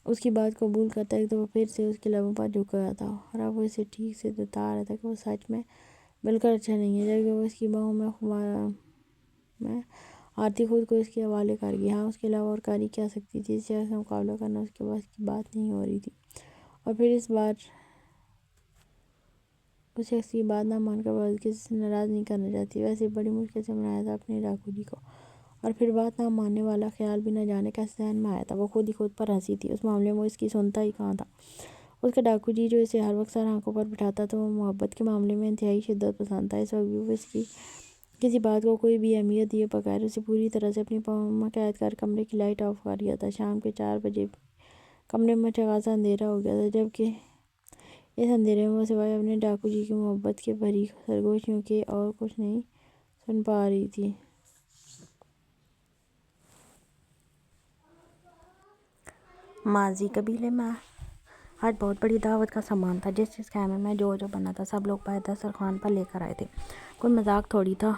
اس کی بات قبول کرتا، ایک دفعہ پھر سے اس کے لبوں پر جھک گیا تھا، اور اب وہ اسے ٹھیک سے بتا رہا تھا کہ وہ سچ میں بالکل اچھا نہیں ہے، جبکہ وہ اس کی باہوں میں آتی خود کو اس کے حوالے کر گئی۔ ہاں، اس کے علاوہ اور کر ہی کیا سکتی تھی، اس شخص سے مقابلہ کرنا اس کے بس کی بات نہیں ہو رہی تھی، اور پھر اس بار اس شخص کی بات نہ مان کر وہ کسی سے ناراض نہیں کرنا چاہتی، ویسے بڑی مشکل سے منایا تھا اپنے ڈاکو جی کو، اور پھر بات نہ ماننے والا خیال بھی نہ جانے کیسے ذہن میں آیا تھا۔ وہ خود ہی خود پر ہنسی تھی، اس معاملے میں وہ اس کی سنتا ہی کہاں تھا۔ اس کا ڈاکو جی جو اسے ہر وقت سر آنکھوں پر بٹھاتا تھا، وہ محبت کے معاملے میں انتہائی شدت پسند تھا۔ اس وقت بھی وہ اس کی کسی بات کو کوئی بھی اہمیت دیے بغیر اسے پوری طرح سے اپنی پاؤں میں قید کر کمرے کی لائٹ آف کر دیا تھا۔ شام کے 4 بجے کمرے میں اچھا خاصا اندھیرا ہو گیا تھا، جبکہ اس اندھیرے میں وہ سوائے اپنے ڈاکو جی کی محبت کے بھری سرگوشیوں کے اور کچھ نہیں سن پا رہی تھی۔ ماضی قبیلے میں آج بہت بڑی دعوت کا سامان تھا، جس خیمے میں جو بنا تھا سب لوگ باہر دسترخوان پر لے کر آئے تھے، کوئی مذاق تھوڑی تھا۔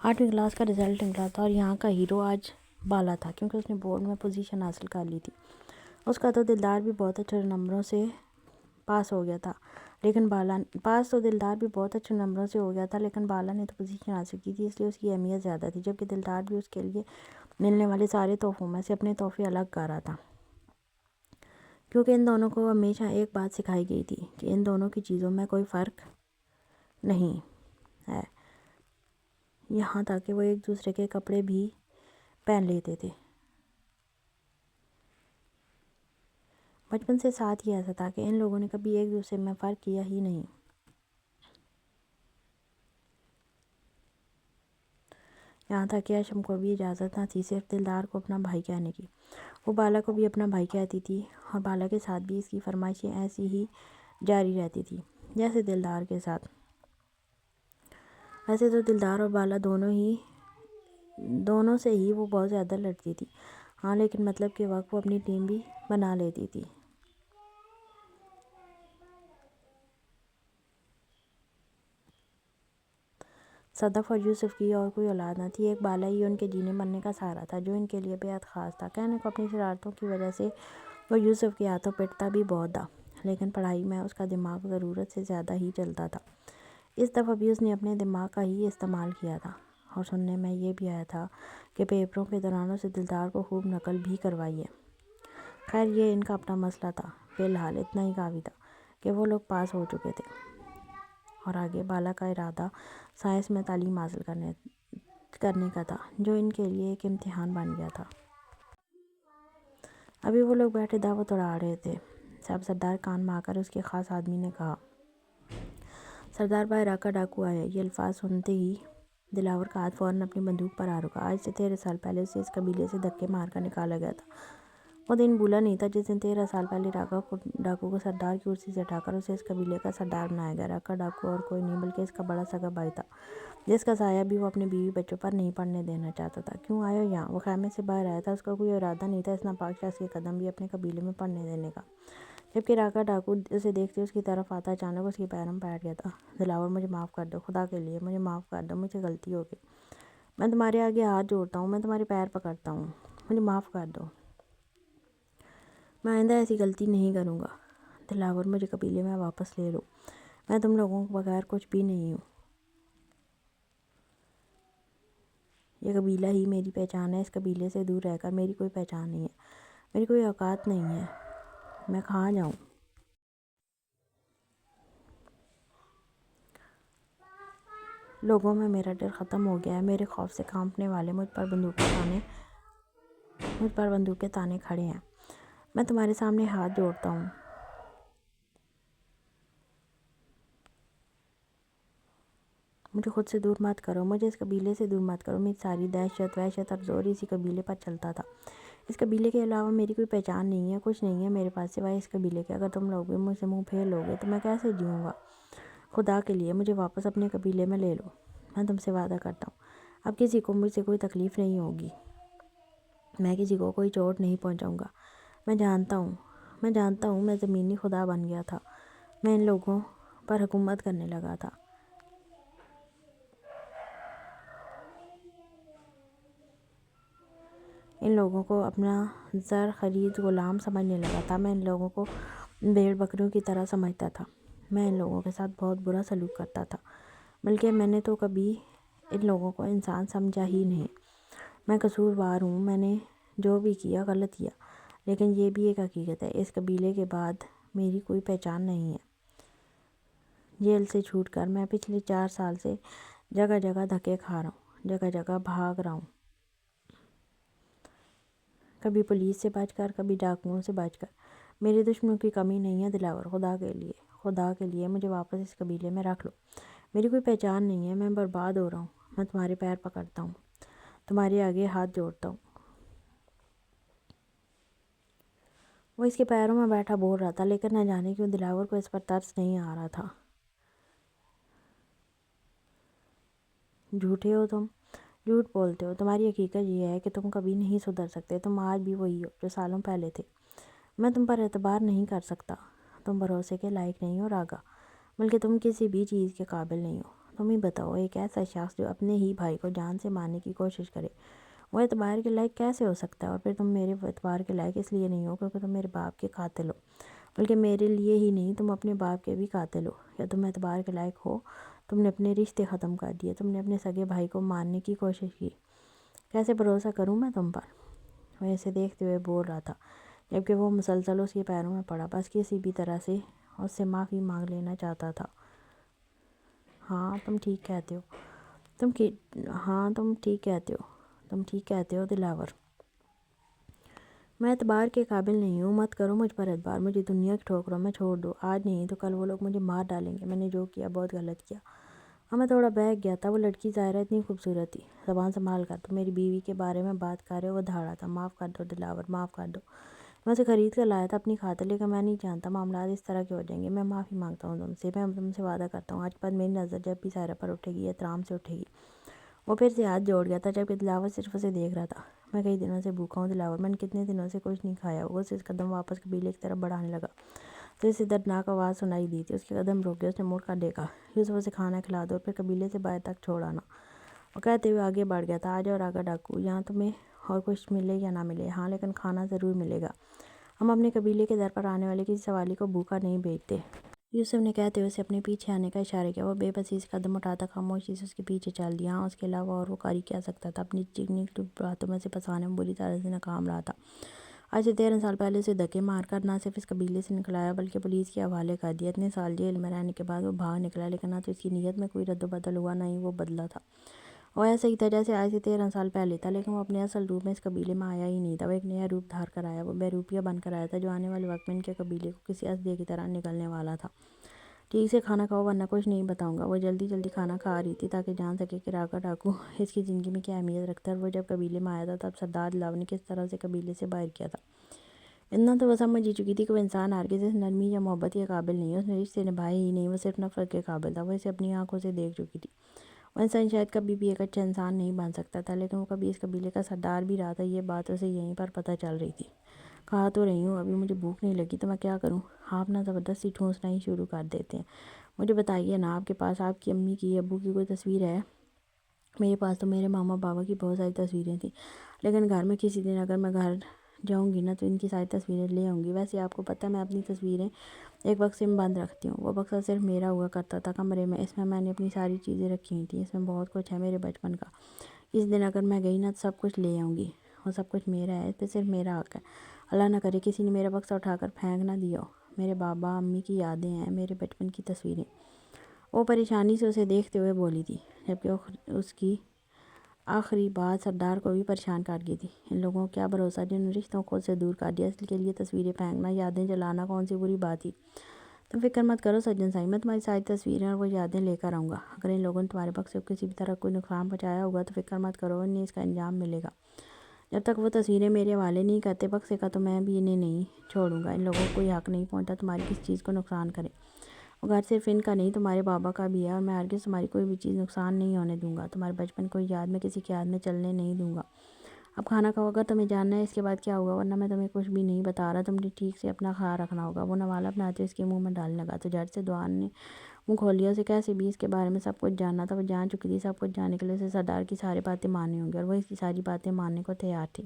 8ویں کلاس کا رزلٹ نکلا تھا اور یہاں کا ہیرو آج بالا تھا، کیونکہ اس نے بورڈ میں پوزیشن حاصل کر لی تھی۔ اس کا تو دلدار بھی بہت اچھے نمبروں سے پاس ہو گیا تھا، لیکن بالا نے تو پوزیشن حاصل کی تھی، اس لیے اس کی اہمیت زیادہ تھی، جبکہ دلدار بھی اس کے لیے ملنے والے سارے تحفوں میں سے اپنے تحفے الگ کر رہا تھا، کیونکہ ان دونوں کو ہمیشہ ایک بات سکھائی گئی تھی کہ ان دونوں کی چیزوں میں کوئی فرق نہیں ہے، یہاں تک کہ وہ ایک دوسرے کے کپڑے بھی پہن لیتے تھے۔ بچپن سے ساتھ ہی ایسا تھا کہ ان لوگوں نے کبھی ایک دوسرے میں فرق کیا ہی نہیں۔ یہاں تک کہ اشم کو بھی اجازت نہ تھی صرف دلدار کو اپنا بھائی کہنے کی، وہ بالا کو بھی اپنا بھائی کہتی تھی، اور بالا کے ساتھ بھی اس کی فرمائشیں ایسی ہی جاری رہتی تھی جیسے دلدار کے ساتھ۔ ویسے تو دلدار اور بالا دونوں سے ہی وہ بہت زیادہ لڑتی تھی، ہاں، لیکن مطلب کے وقت وہ اپنی ٹیم بھی بنا لیتی تھی۔ صدف اور یوسف کی اور کوئی اولاد نہ تھی، ایک بالا ہی ان کے جینے مرنے کا سہارا تھا، جو ان کے لیے بے حد خاص تھا۔ کہنے کو اپنی شرارتوں کی وجہ سے وہ یوسف کے ہاتھوں پٹتا بھی بہت تھا، لیکن پڑھائی میں اس کا دماغ ضرورت سے زیادہ ہی چلتا تھا۔ اس دفعہ بھی اس نے اپنے دماغ کا ہی استعمال کیا تھا، اور سننے میں یہ بھی آیا تھا کہ پیپروں کے دوران اسے دلدار کو خوب نقل بھی کروائی ہے۔ خیر، یہ ان کا اپنا مسئلہ تھا، فی الحال اتنا ہی کافی تھا کہ وہ لوگ پاس ہو چکے تھے، اور آگے بالا کا ارادہ سائنس میں تعلیم حاصل کرنے کا تھا، جو ان کے لیے ایک امتحان بن گیا تھا۔ ابھی وہ لوگ بیٹھے دعوت اڑا رہے تھے، صاحب سردار کان میں آ کر اس کے خاص آدمی نے کہا۔ سردار باہر آ کر ڈاکو آیا۔ یہ الفاظ سنتے ہی دلاور کا ہاتھ فوراً اپنی بندوق پر آ رکا۔ آج سے 13 سال پہلے اسے اس قبیلے سے دھکے مار کر نکالا گیا تھا۔ وہ دن بھولا نہیں تھا جس دن 13 سال پہلے ڈاکو کو سردار کی کرسی سے ہٹا کر اسے اس قبیلے کا سردار بنایا گیا۔ راکا ڈاکو اور کوئی نہیں بلکہ اس کا بڑا سگا بھائی تھا، جس کا سایہ بھی وہ اپنے بیوی بچوں پر نہیں پڑنے دینا چاہتا تھا۔ کیوں آئے ہو یہاں؟ وہ خیمے سے باہر آیا تھا، اس کا کوئی ارادہ نہیں تھا اس ناپاک شخص کے قدم بھی اپنے قبیلے میں پڑنے دینے کا، جبکہ راکا ڈاکو اسے دیکھتے اس کی طرف آتا اچانک اس کے پیروں میں بیٹھ گیا تھا۔ دلاور مجھے معاف کر دو، خدا کے لیے مجھے معاف کر دو، مجھ سے غلطی ہو گئی، میں تمہارے آگے ہاتھ جوڑتا ہوں، میں تمہارے پیر پکڑتا ہوں، مجھے معاف کر دو، میں آئندہ ایسی غلطی نہیں کروں گا۔ دلاور مجھے قبیلے میں واپس لے لو، میں تم لوگوں کے بغیر کچھ بھی نہیں ہوں، یہ قبیلہ ہی میری پہچان ہے، اس قبیلے سے دور رہ کر میری کوئی پہچان نہیں ہے، میری کوئی اوقات نہیں ہے، میں کہاں جاؤں؟ لوگوں میں میرا ڈر ختم ہو گیا ہے، میرے خوف سے کانپنے والے مجھ پر بندوقیں تانے کھڑے ہیں، میں تمہارے سامنے ہاتھ جوڑتا ہوں، مجھے خود سے دور مت کرو، مجھے اس قبیلے سے دور مت کرو، میری ساری دہشت، وحشت اور زور اسی قبیلے پر چلتا تھا، اس قبیلے کے علاوہ میری کوئی پہچان نہیں ہے، کچھ نہیں ہے میرے پاس سوائے اس قبیلے کے، اگر تم لوگ بھی مجھ سے منہ پھیر لوگے تو میں کیسے جیوں گا؟ خدا کے لیے مجھے واپس اپنے قبیلے میں لے لو، میں تم سے وعدہ کرتا ہوں اب کسی کو مجھ سے کوئی تکلیف نہیں ہوگی، میں کسی کو کوئی چوٹ نہیں پہنچاؤں گا، میں جانتا ہوں میں زمینی خدا بن گیا تھا، میں ان لوگوں پر حکومت کرنے لگا تھا، ان لوگوں کو اپنا زر خرید غلام سمجھنے لگا تھا، میں ان لوگوں کو بھیڑ بکریوں کی طرح سمجھتا تھا، میں ان لوگوں کے ساتھ بہت برا سلوک کرتا تھا، بلکہ میں نے تو کبھی ان لوگوں کو انسان سمجھا ہی نہیں، میں قصوروار ہوں، میں نے جو بھی کیا غلط کیا، لیکن یہ بھی ایک حقیقت ہے، اس قبیلے کے بعد میری کوئی پہچان نہیں ہے۔ جیل سے چھوٹ کر میں پچھلے 4 سال سے جگہ جگہ دھکے کھا رہا ہوں، جگہ جگہ بھاگ رہا ہوں، کبھی پولیس سے بچ کر، کبھی ڈاکوؤں سے بچ کر، میرے دشمنوں کی کمی نہیں ہے دلاور، خدا کے لیے مجھے واپس اس قبیلے میں رکھ لو، میری کوئی پہچان نہیں ہے، میں برباد ہو رہا ہوں، میں تمہارے پیر پکڑتا ہوں، تمہارے آگے ہاتھ جوڑتا ہوں۔ وہ اس کے پیروں میں بیٹھا بول رہا تھا، لیکن نہ جانے کیوں دلاور کو اس پر ترس نہیں آ رہا تھا۔ جھوٹے ہو تم، جھوٹ بولتے ہو، تمہاری حقیقت یہ ہے کہ تم کبھی نہیں سدھر سکتے، تم آج بھی وہی ہو جو سالوں پہلے تھے، میں تم پر اعتبار نہیں کر سکتا، تم بھروسے کے لائق نہیں ہو راگا، بلکہ تم کسی بھی چیز کے قابل نہیں ہو، تم ہی بتاؤ ایک ایسا شخص جو اپنے ہی بھائی کو جان سے مارنے کی کوشش کرے وہ اعتبار کے لائق کیسے ہو سکتا ہے؟ اور پھر تم میرے اعتبار کے لائق اس لیے نہیں ہو کیونکہ تم میرے باپ کے قاتل ہو، بلکہ میرے لیے ہی نہیں تم اپنے باپ کے بھی قاتل ہو، یا تم اعتبار کے لائق ہو، تم نے اپنے رشتے ختم کر دیے، تم نے اپنے سگے بھائی کو مارنے کی کوشش کی، کیسے بھروسہ کروں میں تم پر؟ وہ اسے دیکھتے ہوئے بول رہا تھا جبکہ وہ مسلسل اس کے پیروں میں پڑا، بس کسی بھی طرح سے اس سے معافی مانگ لینا چاہتا تھا۔ ہاں تم ٹھیک کہتے ہو، تم ٹھیک کہتے ہو دلاور، میں اعتبار کے قابل نہیں ہوں، مت کرو مجھ پر اعتبار، مجھے دنیا کی ٹھوکروں میں چھوڑ دو، آج نہیں تو کل وہ لوگ مجھے مار ڈالیں گے، میں نے جو کیا بہت غلط کیا، میں تھوڑا بہک گیا تھا، وہ لڑکی ظاہرہ اتنی خوبصورت تھی، زبان سنبھال کر، تم میری بیوی کے بارے میں بات کر رہے ہو؟ وہ دھاڑا تھا، معاف کر دو دلاور، معاف کر دو، میں اسے خرید کر لایا تھا اپنی خاطر، لیکن میں نہیں جانتا معاملات اس طرح کے ہو جائیں گے، میں معافی مانگتا ہوں میں تم سے وعدہ کرتا ہوں آج کے بعد میری نظر جب بھی ظاہرہ پر اٹھے گی احترام سے اٹھے گی۔ وہ پھر سے ہاتھ جوڑ گیا تھا جبکہ دلاور صرف اسے دیکھ رہا تھا۔ میں کئی دنوں سے بھوکا ہوں دلاور، میں نے کتنے دنوں سے کچھ نہیں کھایا۔ وہ اسے قدم واپس قبیلے کی طرف بڑھانے لگا تو اسے دردناک آواز سنائی دی تھی، اس کے قدم رک گئے، اس نے مڑ کر دیکھا، یوسف اسے کھانا کھلا دو اور پھر قبیلے سے باہر تک چھوڑ آنا۔ وہ کہتے ہوئے آگے بڑھ گیا تھا، آ جاؤ راگا ڈاکو، یہاں تمہیں اور کچھ ملے یا نہ ملے، ہاں لیکن کھانا ضرور ملے گا، ہم اپنے قبیلے کے در پر آنے والے کسی سوالی کو بھوکا نہیں بھیجتے۔ یوسف نے کہتے ہوئے اسے اپنے پیچھے آنے کا اشارہ کیا، وہ بے بسی سے قدم اٹھاتا خاموشی سے اس کے پیچھے چل دیا، ہاں اس کے علاوہ اور وہ قاری کیا سکتا تھا، اپنی چکنی باتوں میں سے پھنسانے میں بری طرح سے ناکام رہا تھا۔ آج سے 13 سال پہلے اسے دھکے مار کر نہ صرف اس قبیلے سے نکلایا بلکہ پولیس کے حوالے کر دیا، اتنے سال جیل میں رہنے کے بعد وہ بھاگ نکلا، لیکن نہ تو اس کی نیت میں کوئی رد و بدل ہوا نہ ہی وہ بدلا تھا، وہ ایسا ہی تھا جیسے آج سے 13 سال پہلے تھا، لیکن وہ اپنے اصل روپ میں اس قبیلے میں آیا ہی نہیں تھا، وہ ایک نیا روپ دھار کر آیا، وہ بہروپیہ بن کر آیا تھا جو آنے والے وقت میں ان کے قبیلے کو کسی اسدے کی طرح نگلنے والا تھا۔ ٹھیک سے کھانا کھاؤ ورنہ کچھ نہیں بتاؤں گا۔ وہ جلدی جلدی کھانا کھا رہی تھی تاکہ جان سکے کہ راگا ڈاکو اس کی زندگی میں کیا اہمیت رکھتا ہے، اور وہ جب قبیلے میں آیا تھا تب سردار دلاور نے کس طرح سے قبیلے سے باہر کیا تھا۔ اتنا تو وہ سمجھ ہی چکی تھی کہ وہ انسان ہرگز اس نرمی یا محبت کے قابل نہیں ہے، اس نے رشتے نبھائے ہی نہیں، وہ صرف نفرت کے قابل تھا، وہ اسے اپنی آنکھوں سے دیکھ چکی تھی۔ وہ انسان شاید کبھی بھی ایک اچھا انسان نہیں بن سکتا تھا، لیکن وہ کبھی اس قبیلے کا سردار بھی رہا تھا، یہ بات اسے یہیں پر پتہ چل رہی تھی۔ کہا تو رہی ہوں ابھی مجھے بھوک نہیں لگی تو میں کیا کروں؟ آپ نا زبردستی ٹھونسنا ہی شروع کر دیتے ہیں۔ مجھے بتائیے نا، آپ کے پاس آپ کی امی کی ابو کی کوئی تصویر ہے؟ میرے پاس تو میرے ماما بابا کی بہت ساری تصویریں تھیں، لیکن گھر میں کسی دن اگر میں گھر جاؤں گی نا تو ان کی ساری تصویریں لے آؤں گی۔ ویسے آپ کو پتہ ہے میں اپنی تصویریں ایک بکسے میں بند رکھتی ہوں۔ وہ بکسہ صرف میرا ہوا کرتا تھا کمرے میں، اس میں نے اپنی ساری چیزیں رکھی ہوئی تھیں، اس میں بہت کچھ ہے میرے بچپن کا۔ اس دن اگر میں گئی نا تو سب کچھ لے آؤں گی، وہ سب کچھ میرا ہے، اس پہ صرف میرا حق ہے۔ اللہ نہ کرے کسی نے میرا بکسہ اٹھا کر پھینک نہ دیا ہو۔ میرے بابا امی کی یادیں ہیں، میرے بچپن کی تصویریں۔ وہ پریشانی سے اسے دیکھتے ہوئے بولی تھی، جبکہ اس کی آخری بات سردار کو بھی پریشان کر گئی تھی۔ ان لوگوں کو کیا بھروسہ جن رشتوں کو سے دور کر دیا، اس کے لیے تصویریں پھینکنا، یادیں جلانا کون سی بری بات تھی؟ تم فکر مت کرو سجن سائی، میں تمہاری ساری تصویریں اور وہ یادیں لے کر آؤں گا۔ اگر ان لوگوں نے تمہارے بکسے کو کسی بھی طرح کوئی نقصان پہنچایا ہوگا تو فکر مت کرو، انہیں اس کا انجام ملے گا۔ جب تک وہ تصویریں میرے حوالے نہیں کرتے بکسے کا تو میں بھی انہیں نہیں چھوڑوں گا۔ ان لوگوں کو کوئی حق نہیں پہنچتا تمہاری کسی چیز کو نقصان کرے۔ وہ گھر صرف ان کا نہیں تمہارے بابا کا بھی ہے، اور میں ہرگز تمہاری کوئی بھی چیز نقصان نہیں ہونے دوں گا۔ تمہارے بچپن کو یاد میں کسی کی یاد میں چلنے نہیں دوں گا۔ اب کھانا کھاؤ، اگر تمہیں جاننا ہے اس کے بعد کیا ہوگا، ورنہ میں تمہیں کچھ بھی نہیں بتا رہا۔ تم نے ٹھیک سے اپنا خیال رکھنا ہوگا۔ وہ نوالا بناتے اس کے منہ میں ڈالنے لگا تو جھٹ سے دعا نے منہ کھول لیا۔ اسے کیسے بھی اس کے بارے میں سب کچھ جاننا تھا، وہ جان چکی تھی۔ سب کچھ جاننے کے لیے اسے سردار کی ساری باتیں ماننی ہوں گی، اور وہ اس کی ساری باتیں ماننے کو تیار تھی۔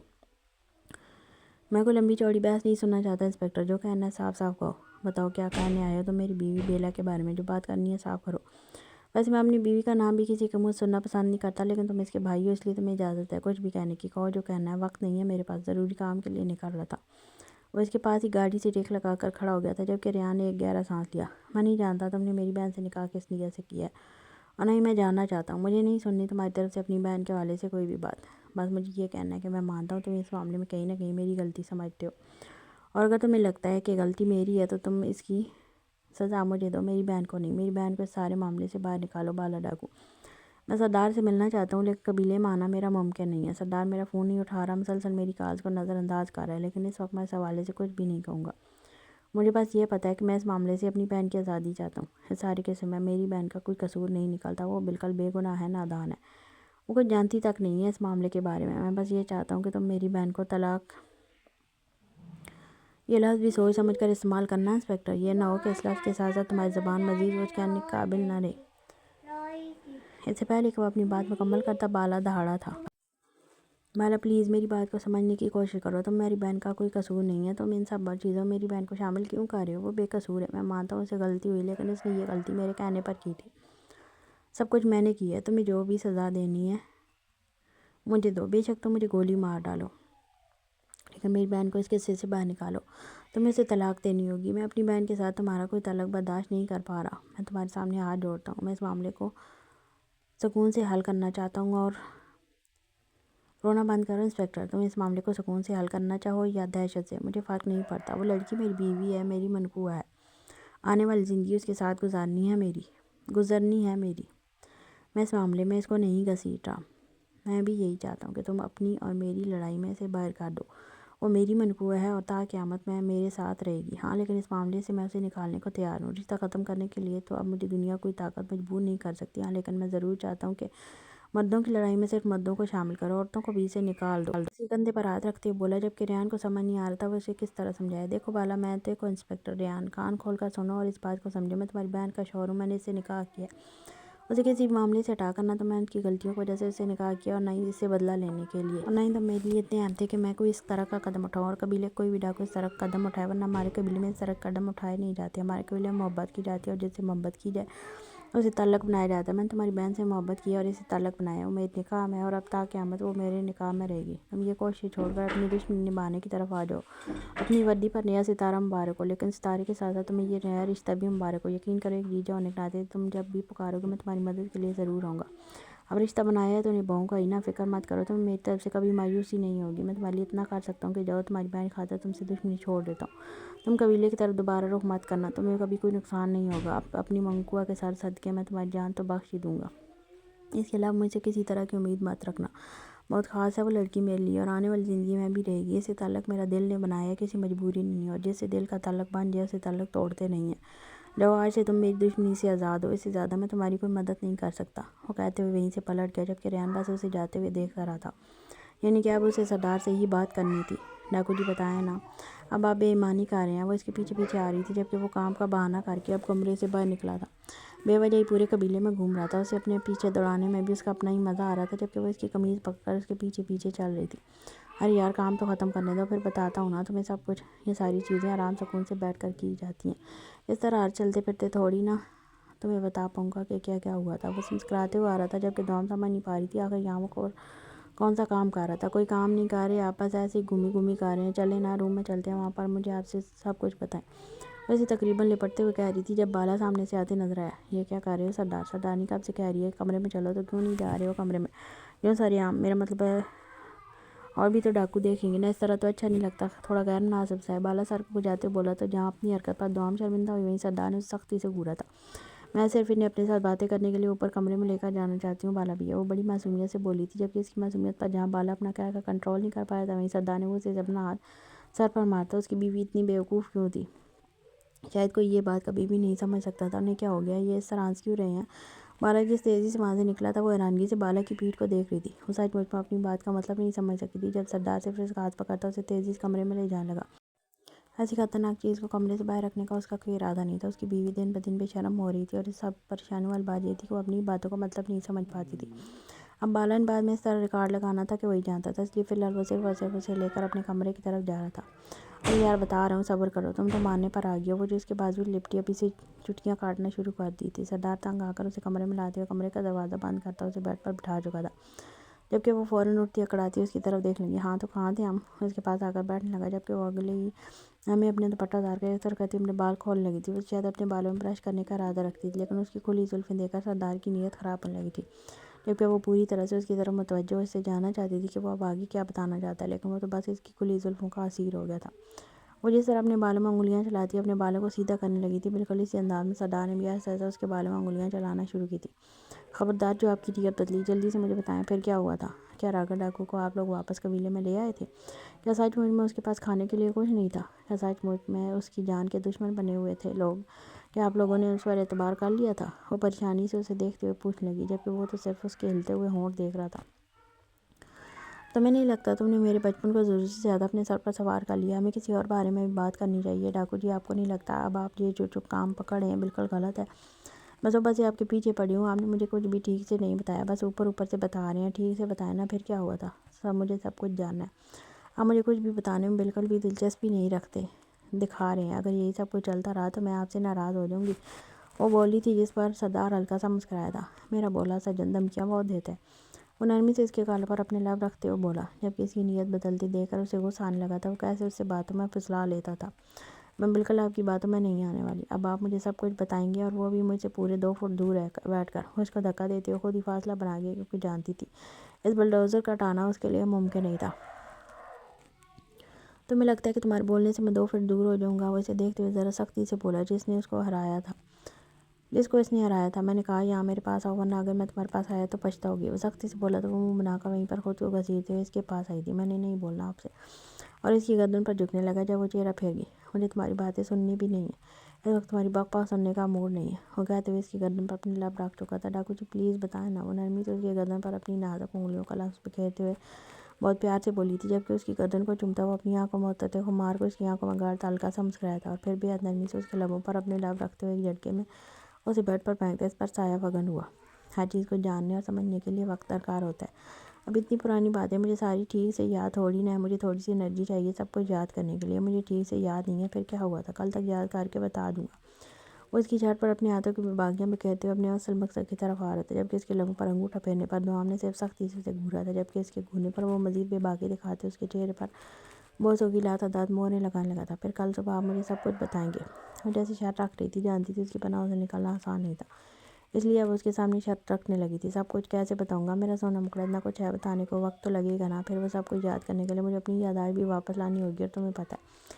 میں کوئی لمبی چوڑی بحث نہیں سننا چاہتا انسپکٹر، جو کہنا ہے صاف صاف کہو۔ بتاؤ کیا کہنے آئے ہو؟ تو میری بیوی بیلا کے بارے میں جو بات کرنی ہے صاف کرو۔ ویسے میں اپنی بیوی کا نام بھی کسی کے منہ سننا پسند نہیں کرتا، لیکن تم اس کے بھائی ہو، اس لیے تمہیں اجازت ہے کچھ بھی کہنے کی۔ کہو جو کہنا ہے، وقت نہیں ہے میرے پاس، ضروری کام کے لیے نکل رہا تھا۔ وہ اس کے پاس ہی گاڑی سے ٹیک لگا کر کھڑا ہو گیا تھا، جبکہ ریان نے ایک گہرا سانس لیا۔ میں نہیں جانتا تم نے میری بہن سے نکاح کس نیت سے کیا ہے، اور نہیں میں جاننا چاہتا ہوں۔ مجھے نہیں سننی تمہاری طرف سے اپنی بہن کے حوالے سے کوئی بھی بات۔ بس مجھے یہ کہنا ہے کہ میں مانتا ہوں تم اس معاملے میں کہیں نہ کہیں میری غلطی سمجھتے ہو، اور اگر تمہیں لگتا ہے کہ غلطی میری ہے تو تم اس کی سزا مجھے دو، میری بہن کو نہیں۔ میری بہن کو اس سارے معاملے سے باہر نکالو بالا ڈاکو۔ میں سردار سے ملنا چاہتا ہوں، لیکن قبیلے میں آنا میرا ممکن نہیں ہے۔ سردار میرا فون نہیں اٹھا رہا، مسلسل میری کالز کو نظر انداز کر رہا ہے، لیکن اس وقت میں اس حوالے سے کچھ بھی نہیں کہوں گا۔ مجھے بس یہ پتہ ہے کہ میں اس معاملے سے اپنی بہن کی آزادی چاہتا ہوں۔ اس سارے قصے میں میری بہن کا کوئی قصور نہیں نکلتا، وہ بالکل بے گناہ ہے، نادان ہے، وہ کچھ جانتی تک نہیں ہے اس معاملے کے بارے میں۔ میں بس یہ چاہتا ہوں کہ تم میری بہن کو طلاق، یہ لفظ بھی سوچ سمجھ کر استعمال کرنا انسپکٹر، یہ نہ ہو کہ اس لفظ کے ساتھ ساتھ تمہاری زبان مزید سوچ کرنے کے قابل نہ رہے۔ اس سے پہلے کہ وہ اپنی بات مکمل کرتا بالا دہاڑا تھا۔ بالا پلیز میری بات کو سمجھنے کی کوشش کرو، تم میری بہن کا کوئی قصور نہیں ہے، تم ان سب چیزوں میں میری بہن کو شامل کیوں کر رہے ہو؟ وہ بے قصور ہے، میں مانتا ہوں اسے غلطی ہوئی، لیکن اس نے یہ غلطی میرے کہنے پر کی تھی۔ سب کچھ میں نے کی ہے، تمہیں جو بھی سزا دینی ہے مجھے دو، بے شک تم مجھے گولی مار ڈالو، لیکن میری بہن کو اس قصے سے باہر نکالو۔ تمہیں اسے طلاق دینی ہوگی۔ میں اپنی بہن کے ساتھ تمہارا کوئی تعلق برداشت نہیں کر پا رہا۔ میں تمہارے سامنے ہاتھ جوڑتا ہوں، میں اس معاملے کو سکون سے حل کرنا چاہتا ہوں، اور رونا بند کرو انسپکٹر، تم اس معاملے کو سکون سے حل کرنا چاہو یا دہشت سے، مجھے فرق نہیں پڑتا۔ وہ لڑکی میری بیوی ہے، میری منقوہ ہے، آنے والی زندگی اس کے ساتھ گزرنی ہے میری۔ میں اس معاملے میں اس کو نہیں گھسیٹ رہا۔ میں بھی یہی چاہتا ہوں کہ تم اپنی اور میری لڑائی میں اسے باہر کر دو۔ وہ میری منقوہ ہے اور تا قیامت میں میرے ساتھ رہے گی۔ ہاں، لیکن اس معاملے سے میں اسے نکالنے کو تیار ہوں۔ رشتہ ختم کرنے کے لیے تو اب مجھے دنیا کوئی طاقت مجبور نہیں کر سکتی۔ ہاں، لیکن میں ضرور چاہتا ہوں کہ مردوں کی لڑائی میں صرف مردوں کو شامل کرو، عورتوں کو بھی اسے نکال دو۔ اسی کندھے پر ہاتھ رکھتے ہوئے بولا، جبکہ ریان کو سمجھ نہیں آ رہا تھا وہ اسے کس طرح سمجھائے۔ دیکھو بالا، دیکھو انسپکٹر ریان، کان کھول کر سنو اور اس بات کو سمجھو، میں تمہاری بہن کا شوہر ہوں، میں نے اس سے نکاح کیا ہے۔ اسے کسی بھی معاملے سے ہٹا کر، نہ تو میں ان کی غلطیوں کی وجہ سے اسے نکاح کیا اور نہ ہی اس سے بدلہ لینے کے لیے، اور نہ ہی تم میرے لیے اتنے اہم تھے کہ میں کوئی اس طرح کا قدم اٹھاؤں، اور قبیلے کوئی بھی ڈاکو اس طرح کا قدم اٹھائے، ورنہ ہمارے قبیلے میں اس طرح کے قدم اٹھائے نہیں جاتے۔ ہمارے قبیلے میں محبت کی جاتی ہے، اور جس سے محبت کی جائے اسے تعلق بنایا جاتا ہے۔ میں نے تمہاری بہن سے محبت کی ہے اور اسے تعلق بنایا، وہ میرے نکاح میں ہے، اور اب تا قیامت وہ میرے نکاح میں رہے گی۔ تم یہ کوشش چھوڑ کر اپنی دشمنی نبھانے کی طرف آ جاؤ۔ اپنی وردی پر نیا ستارہ مبارک ہو، لیکن ستارے کے ساتھ ساتھ تمہیں یہ نیا رشتہ بھی مبارک ہو۔ یقین کرو، ایک جیجا ہونے کے ناطے تم جب بھی پکارو گے میں تمہاری مدد کے لیے ضرور آؤں گا۔ اب رشتہ بنایا ہے تو نبھاؤں گا ہی نا، فکر مت کرو، تمہیں میری طرف سے کبھی مایوسی نہیں ہوگی۔ میں تمہارے لیے اتنا کر سکتا ہوں کہ جاؤ، تمہاری بہن کی خاطر تم سے دشمنی چھوڑ دیتا ہوں۔ تم قبیلے کی طرف دوبارہ رخ مت کرنا، تمہیں کبھی کوئی نقصان نہیں ہوگا۔ اپنی منقوہ کے سر صدقے میں تمہاری جان تو بخش ہی دوں گا۔ اس کے علاوہ مجھ سے کسی طرح کی امید مت رکھنا۔ بہت خاص ہے وہ لڑکی میرے لیے، اور آنے والی زندگی میں بھی رہے گی۔ اسے تعلق میرا دل نے بنایا ہے، کسی مجبوری نہیں ہے، اور جس سے دل کا تعلق بن جائے اسے تعلق توڑتے نہیں ہیں۔ جاؤ، آج سے تم میری دشمنی سے آزاد ہو، اس سے زیادہ میں تمہاری کوئی مدد نہیں کر سکتا۔ وہ کہتے ہوئے وہیں سے پلٹ گیا، جبکہ ریان بس اسے جاتے ہوئے دیکھ رہا تھا، یعنی کہ اب اسے سردار سے ہی بات کرنی تھی۔ ڈاکو جی بتائیں نا، اب آپ بے ایمانی کر رہے ہیں۔ وہ اس کے پیچھے پیچھے آ رہی تھی جبکہ وہ کام کا بہانہ کر کے اب کمرے سے باہر نکلا تھا، بے وجہ ہی پورے قبیلے میں گھوم رہا تھا۔ اسے اپنے پیچھے دوڑانے میں بھی اس کا اپنا ہی مزہ آ رہا تھا جبکہ وہ اس کی قمیض پکڑ کر اس کے پیچھے پیچھے چل رہی تھی۔ ارے یار کام تو ختم کرنے دو، پھر بتاتا ہوں نا تمہیں سب کچھ۔ یہ ساری چیزیں آرام سکون سے بیٹھ کر کی جاتی ہیں، اس طرح چلتے پھرتے تھوڑی نا تمہیں بتا پاؤں گا کہ کیا کیا ہوا تھا۔ وہ مسکراتے ہوئے آ رہا تھا جبکہ دوم سمجھ نہیں پا رہی تھی آخر یہاں وہ کون سا کام کر رہا تھا۔ کوئی کام نہیں کر رہے آپ، بس ایسے ہی گھومی کر رہے ہیں۔ چلیں نا روم میں چلتے ہیں، وہاں پر مجھے آپ سے سب کچھ بتائیں۔ ویسے تقریباً لپٹتے ہوئے کہہ رہی تھی جب بالا سامنے سے آتے نظر آیا۔ یہ کیا کر رہے ہو سردار؟ سردارنی کب سے کہہ رہی ہے کمرے میں چلو، تو کیوں نہیں جا رہے ہو کمرے میں؟ یوں سر عام، میرا مطلب ہے اور بھی تو ڈاکو دیکھیں گے نا، اس طرح تو اچھا نہیں لگتا، تھوڑا غیر مناسب سا ہے۔ بالا سر کو بجاتے بولا تو جہاں اپنی حرکت پر دوم شرمندہ ہوئی وہیں سردار نے سختی سے گھورا تھا۔ میں صرف انہیں اپنے ساتھ باتیں کرنے کے لیے اوپر کمرے میں لے کر جانا چاہتی ہوں بالا بھیا۔ وہ بڑی معصومیت سے بولی تھی جبکہ اس کی معصومیت پر جہاں بالا اپنا کہہ کر کنٹرول نہیں کر پایا تھا وہیں سردار نے وہ اسے اپنا ہاتھ سر پر مارتا۔ اس کی بیوی اتنی بیوقوف کیوں تھی؟ شاید کوئی یہ بات کبھی بھی نہیں سمجھ سکتا تھا انہیں کیا ہو گیا، یہ اس طرح ہنس کیوں رہے ہیں؟ بالا جس تیزی سے وہاں سے نکلا تھا وہ حیرانگی سے بالا کی پیٹھ کو دیکھ رہی تھی۔ وہ سچ مچ میں اپنی بات کا مطلب نہیں سمجھ سکی تھی جب سردار صرف اس کا ہاتھ پکڑتا اسے تیزی سے کمرے میں لے جانے لگا۔ ایسی خطرناک چیز کو کمرے سے باہر رکھنے کا اس کا کوئی ارادہ نہیں تھا۔ اس کی بیوی دن بدن بے شرم ہو رہی تھی اور اس سب پریشانی والی بات یہ تھی کہ وہ اپنی باتوں کا مطلب نہیں سمجھ پاتی تھی۔ اب بالا ان بعد میں اس طرح ریکارڈ لگانا تھا کہ وہی جانتا تھا، اس لیے فی الحال وہ صرف اور صرف اسے لے کر اپنے کمرے کی طرف جا رہا تھا۔ ارے یار بتا رہا ہوں صبر کرو، تم تو ماننے پر آ گئی ہو۔ وہ جو اس کے بازو لپٹی اب اسے چٹکیاں کاٹنا شروع کر دی تھی۔ سردار تنگ آ کر اسے کمرے میں لاتے ہوئے کمرے کا دروازہ بند کرتا اسے بیڈ پر بٹھا چکا تھا جبکہ وہ فوراً اٹھتی اکڑاتی اس کی طرف دیکھنے لگی۔ ہاں تو کہاں تھے ہم؟ اس کے پاس آ کر بیٹھنے لگا جبکہ وہ اگلے ہی ہمیں اپنے دوپٹہ اتار کر اس طرح کرتی اپنے بال کھولنے لگی تھی۔ وہ شاید اپنے بالوں میں برش کرنے کا ارادہ رکھتی تھی لیکن اس کی کھلی زلفیں دیکھ کر سردار کی نیت خراب ہونے لگی تھی جبکہ وہ پوری طرح سے اس کی طرف متوجہ اس سے جاننا چاہتی تھی کہ وہ اب آگے کیا بتانا چاہتا ہے، لیکن وہ تو بس اس کی کھلی زلفوں کا اسیر ہو گیا تھا۔ وہ جس طرح اپنے بالوں میں انگلیاں چلاتی اپنے بالوں کو سیدھا کرنے لگی تھی بالکل اسی انداز میں سردار نے بھی ایسا اس کے بالوں میں انگلیاں چلانا شروع کی تھی۔ خبردار جو آپ کی نیت بدلی، جلدی سے مجھے بتائیں پھر کیا ہوا تھا؟ کیا راگھو ڈاکو کو آپ لوگ واپس قبیلے میں لے آئے تھے؟ کیا سچ مچ میں اس کے پاس کھانے کے لیے کچھ نہیں تھا؟ کیا سچ مچ میں اس کی جان کے دشمن بنے ہوئے تھے لوگ؟ کیا آپ لوگوں نے اس پر اعتبار کر لیا تھا؟ وہ پریشانی سے اسے دیکھتے ہوئے پوچھنے لگی جبکہ وہ تو صرف اس کے ہلتے ہوئے ہونٹ دیکھ رہا تھا۔ تمہیں نہیں لگتا تم نے میرے بچپن کو ضرورت سے زیادہ اپنے سر پر سوار کر لیا؟ ہمیں کسی اور بارے میں بھی بات کرنی چاہیے ڈاکو جی۔ آپ کو نہیں لگتا اب آپ یہ جو کام پکڑے ہیں بالکل غلط ہے؟ بس اوپر سے آپ کے پیچھے پڑی ہوں، آپ نے مجھے کچھ بھی ٹھیک سے نہیں بتایا، بس اوپر سے بتا رہے ہیں۔ ٹھیک سے بتائیں نا پھر کیا ہوا تھا؟ مجھے سب کچھ جاننا ہے۔ آپ مجھے کچھ بھی بتانے میں بالکل بھی دلچسپی نہیں دکھا رہے ہیں۔ اگر یہی سب کچھ چلتا رہا تو میں آپ سے ناراض ہو جاؤں گی، وہ بولی تھی جس پر سردار ہلکا سا مسکرایا تھا۔ میرا بولا سجن دھمکیاں بہت دیتا ہے، وہ نرمی سے اس کے گال پر اپنے لب رکھتے ہوئے بولا جبکہ اس کی نیت بدلتی دیکھ کر اسے غصہ آنے لگا تھا۔ وہ کیسے اس سے باتوں میں پھسلا لیتا تھا۔ میں بالکل آپ کی باتوں میں نہیں آنے والی، اب آپ مجھے سب کچھ بتائیں گے، اور وہ بھی مجھ سے پورے 2 فٹ دور بیٹھ کر۔ وہ اس کو دھکا دیتے ہوئے خود ہی فاصلہ بنا گیا کیونکہ جانتی تھی اس بلڈوزر کا ہٹانا اس کے لیے ممکن نہیں تھا۔ تمہیں لگتا ہے کہ تمہارے بولنے سے میں 2 فٹ دور ہو جاؤں گا؟ وہ اسے دیکھتے ہوئے ذرا سختی سے بولا جس کو اس نے ہرایا تھا۔ میں نے کہا یہاں میرے پاس آؤ ورنہ اگر میں تمہارے پاس آیا تو پچھتاؤ گی، وہ سختی سے بولا تو وہ منہ بنا کر وہیں پر خود کو گھسیٹتے ہوئے اس کے پاس آئی تھی۔ میں نے نہیں بولنا آپ سے، اور اس کی گردن پر جھکنے لگا جب وہ چہرہ پھیر گئی۔ مجھے تمہاری باتیں سننی بھی نہیں ہے، اس وقت تمہاری بک بک سننے کا موڈ نہیں ہے، وہ کہتے ہوئے اس کی گردن پر اپنے لب رکھ چکا تھا۔ ڈاکو جی پلیز بتائیں نا، وہ نرمی سے اس کی گردن پر اپنی نازک انگلیوں کا لمس بکھیرتے ہوئے بہت پیار سے بولی تھی جبکہ اس کی گردن کو چومتا ہوا اپنی آنکھوں میں ہوتے خمار کو اس کی آنکھوں میں گاڑ ہلکا سا مسکرایا تھا اور پھر بے حد نرمی سے اس کے لبوں پر اپنے لب رکھتے ہوئے ایک جھٹکے میں اسے بیڈ پر پھینکتے اس پر سایہ فگن ہوا۔ ہر چیز کو جاننے اور سمجھنے کے لیے وقت درکار ہوتا ہے۔ اب اتنی پرانی باتیں مجھے ساری ٹھیک سے یاد تھوڑی نہ ہے، مجھے تھوڑی سی انرجی چاہیے سب کچھ یاد کرنے کے لیے۔ مجھے ٹھیک سے یاد نہیں ہے پھر کیا ہوا تھا، کل تک یاد کر کے بتا دوں گا۔ وہ اس کی چھاتی پر اپنے ہاتھوں کی باگیاں بکھیرتے ہوئے اپنے اصل مقصد کی طرف آ رہا تھا جبکہ اس کے لبوں پر انگوٹھا پھیرنے پر دوام نے صرف سختی سے اسے گھورا تھا جبکہ اس کے گھورنے پر وہ مزید بے باکی دکھاتے اس کے چہرے پر بوسوں کی لاتعداد مہریں لگانے لگا تھا۔ پھر کل صبح آپ مجھے سب کچھ بتائیں گے؟ وہ جیسی شرط رکھ رہی تھی، جانتی تھی اس کی پناہوں سے نکلنا آسان نہیں تھا، اس لیے اب اس کے سامنے شرط رکھنے لگی تھی۔ سب کچھ کیسے بتاؤں گا میرا سونا مکڑا، اتنا کچھ ہے بتانے کو، وقت تو لگے گا نا۔ پھر وہ سب کچھ یاد کرنے کے لیے مجھے اپنی یادداشت بھی واپس لانی ہوگی، اور تمہیں پتہ ہے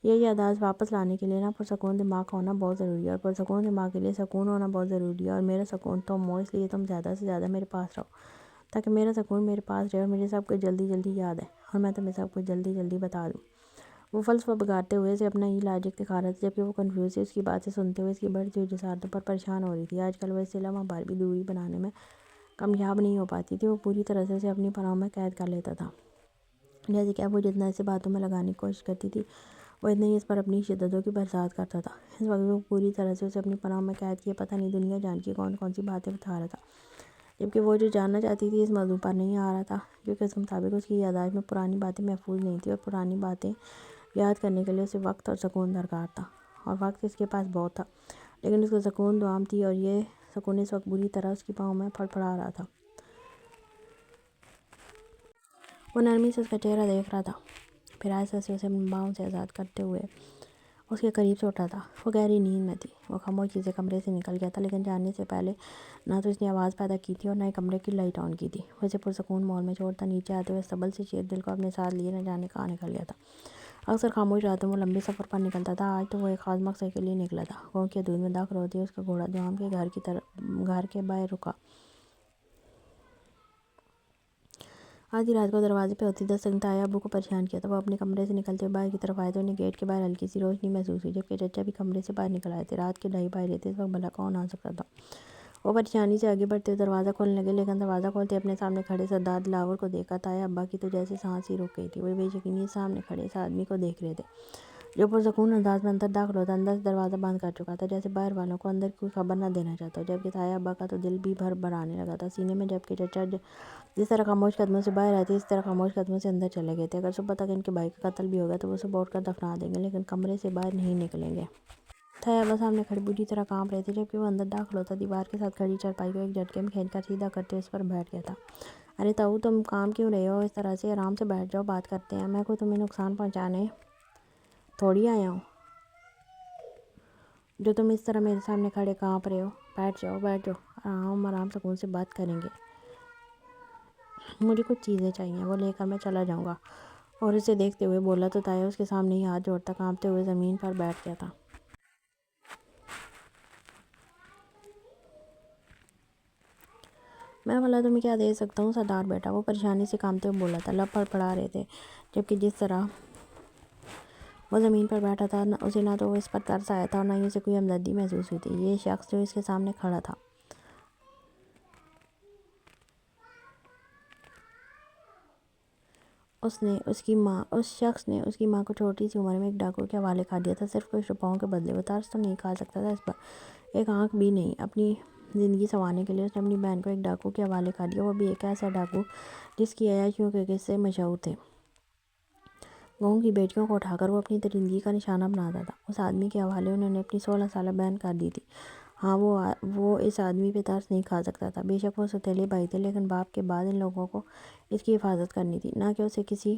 یہ یادداشت واپس لانے کے لیے نا پرسکون دماغ کا ہونا بہت ضروری ہے، اور پرسکون دماغ کے لیے سکون ہونا بہت ضروری ہے، اور میرا سکون تم ہو، اس لیے تم زیادہ سے زیادہ میرے پاس رہو تاکہ میرا سکون میرے پاس رہے اور مجھے سب کچھ جلدی جلدی یاد ہے اور میں تمہیں سب کچھ جلدی جلدی بتا دوں۔ وہ فلسفہ بگاڑتے ہوئے اسے اپنا ہی لاجک دکھا رہا تھا جبکہ وہ کنفیوز اس کی باتیں سنتے ہوئے اس کی بڑھتی ہوئی جسارتوں پر پریشان ہو رہی تھی۔ آج کل وہ اس سے لمحہ بھر بھی دوری بنانے میں کامیاب نہیں ہو پاتی تھی، وہ پوری طرح سے اسے اپنی پناہوں میں قید کر لیتا تھا۔ جیسے کہ اب وہ جتنا اسے باتوں میں لگانے کی کوشش کرتی تھی وہ اتنا ہی اس پر اپنی شدتوں کی برسات کرتا تھا۔ اس وقت وہ پوری طرح سے اسے اپنی پناہ میں قید کیے پتہ نہیں دنیا جان کی کون کون سی باتیں بتا رہا تھا، جبکہ وہ جو جاننا چاہتی تھی اس موضوع پر نہیں آ رہا تھا، کیونکہ اس کے مطابق اس کی یادداشت میں پرانی باتیں محفوظ نہیں تھیں اور پرانی باتیں یاد کرنے کے لیے اسے وقت اور سکون درکار تھا، اور وقت اس کے پاس بہت تھا، لیکن اس کو سکون دوام تھی، اور یہ سکون اس وقت بری طرح اس کی پاؤں میں پھڑپڑا رہا تھا۔ وہ نرمی سے اس کا چہرہ دیکھ رہا تھا، پھر آہستہ سے اسے اپنی باہوں سے آزاد کرتے ہوئے اس کے قریب سے اٹھا تھا۔ وہ گہری نیند میں تھی، وہ خاموشی سے کمرے سے نکل گیا تھا، لیکن جانے سے پہلے نہ تو اس نے آواز پیدا کی تھی اور نہ ہی کمرے کی لائٹ آن کی تھی۔ وہ اسے پرسکون ماحول میں چھوڑتا نیچے آتے ہوئے استقبال سے شیر دل کو اپنے ساتھ لیے نہ جانے کہاں نکل گیا تھا۔ اکثر خاموش راتوں میں وہ لمبے سفر پر نکلتا تھا، آج تو وہ ایک خاص مقصد کے لیے نکلا تھا۔ گاؤں کی حدود میں داخل ہوتے ہی اس کا گھوڑا دوام کے گھر کے باہر رکا۔ آدھی رات کو دروازے پہ ہوتی دستک نے تایا ابو کو پریشان کیا تھا۔ وہ اپنے کمرے سے نکلتے ہوئے باہر کی طرف آئے تو انہیں گیٹ کے باہر ہلکی سی روشنی محسوس ہوئی، جبکہ چچا بھی کمرے سے باہر نکل آئے تھے۔ رات کے 2:30 تھے، اس وقت بھلا کون آ سکتا تھا؟ وہ پریشانی سے آگے بڑھتے ہوئے دروازہ کھولنے لگے، لیکن دروازہ کھولتے اپنے سامنے کھڑے سردار دلاور کو دیکھا۔ تایا ابا کی تو جیسے سانس ہی رک گئی تھی۔ وہ بے یقینی سامنے کھڑے اس آدمی کو دیکھ رہے تھے جو پرسکون انداز میں اندر داخل ہوتا اندر سے دروازہ بند کر چکا تھا، جیسے باہر والوں کو اندر کی کوئی خبر نہ دینا چاہتا ہو۔ جبکہ تایا ابا کا تو دل بھی بھر آنے لگا تھا سینے میں، جبکہ چچا جس طرح خاموش قدموں سے باہر آئے تھے اس طرح خاموش قدموں سے اندر چلے گئے تھے۔ اگر صبح تک ان کے بھائی کا قتل بھی ہوگا تو وہ صبح اٹھ کر دفنا دیں گے، لیکن کمرے سے باہر نہیں نکلیں گے۔ تایا ابا سامنے کھڑے بری طرح کانپ رہے تھے، جبکہ وہ اندر داخل ہوتا دیوار کے ساتھ کھڑی چارپائی کو ایک جھٹکے میں کھینچ کر سیدھا کرتے اس پر بیٹھ گیا تھا۔ ارے تاؤ، تم کام کیوں رہے ہو اس طرح سے؟ آرام سے بیٹھ جاؤ، بات کرتے ہیں۔ میں کوئی تمہیں نقصان پہنچانے تھوڑی آیا ہوں جو تم اس طرح میرے سامنے کھڑے کانپ رہے ہو۔ بیٹھ جاؤ بیٹھ جاؤ، آرام سکون سے بات کریں گے۔ مجھے کچھ چیزیں چاہیے، وہ لے کر میں چلا جاؤں گا۔ اور اسے دیکھتے ہوئے بولا تو تایا اس کے سامنے ہی ہاتھ جوڑتا کانپتے ہوئے زمین پر بیٹھ گیا تھا۔ میں بھلا تمہیں کیا دے سکتا ہوں سردار بیٹا؟ وہ پریشانی سے کانپتے ہوئے بولا تھا۔ لب پھڑپڑا رہے تھے، جبکہ جس طرح وہ زمین پر بیٹھا تھا اسے نہ تو اس پر ترس آیا تھا اور نہ ہی اسے کوئی ہمدردی محسوس ہوئی تھی۔ یہ شخص جو اس کے سامنے کھڑا تھا اس شخص نے اس کی ماں کو چھوٹی سی عمر میں ایک ڈاکو کے حوالے کر دیا تھا، صرف کچھ روپیوں کے بدلے۔ وہ ترس تو نہیں کھا سکتا تھا اس پر، ایک آنکھ بھی نہیں۔ اپنی زندگی سنوارنے کے لیے اس نے اپنی بہن کو ایک ڈاکو کے حوالے کر دیا، وہ بھی ایک ایسا ڈاکو جس کی عیاشیوں کے قصے مشہور تھے۔ گاؤں کی بیٹیوں کو اٹھا کر وہ اپنی درندگی کا نشانہ بناتا تھا۔ اس آدمی کے حوالے انہوں نے اپنی 16 سالہ بہن کر دی تھی۔ ہاں، وہ اس آدمی پہ ترس نہیں کھا سکتا تھا۔ بے شک وہ سوتیلے بھائی تھے، لیکن باپ کے بعد ان لوگوں کو اس کی حفاظت کرنی تھی، نہ کہ اسے کسی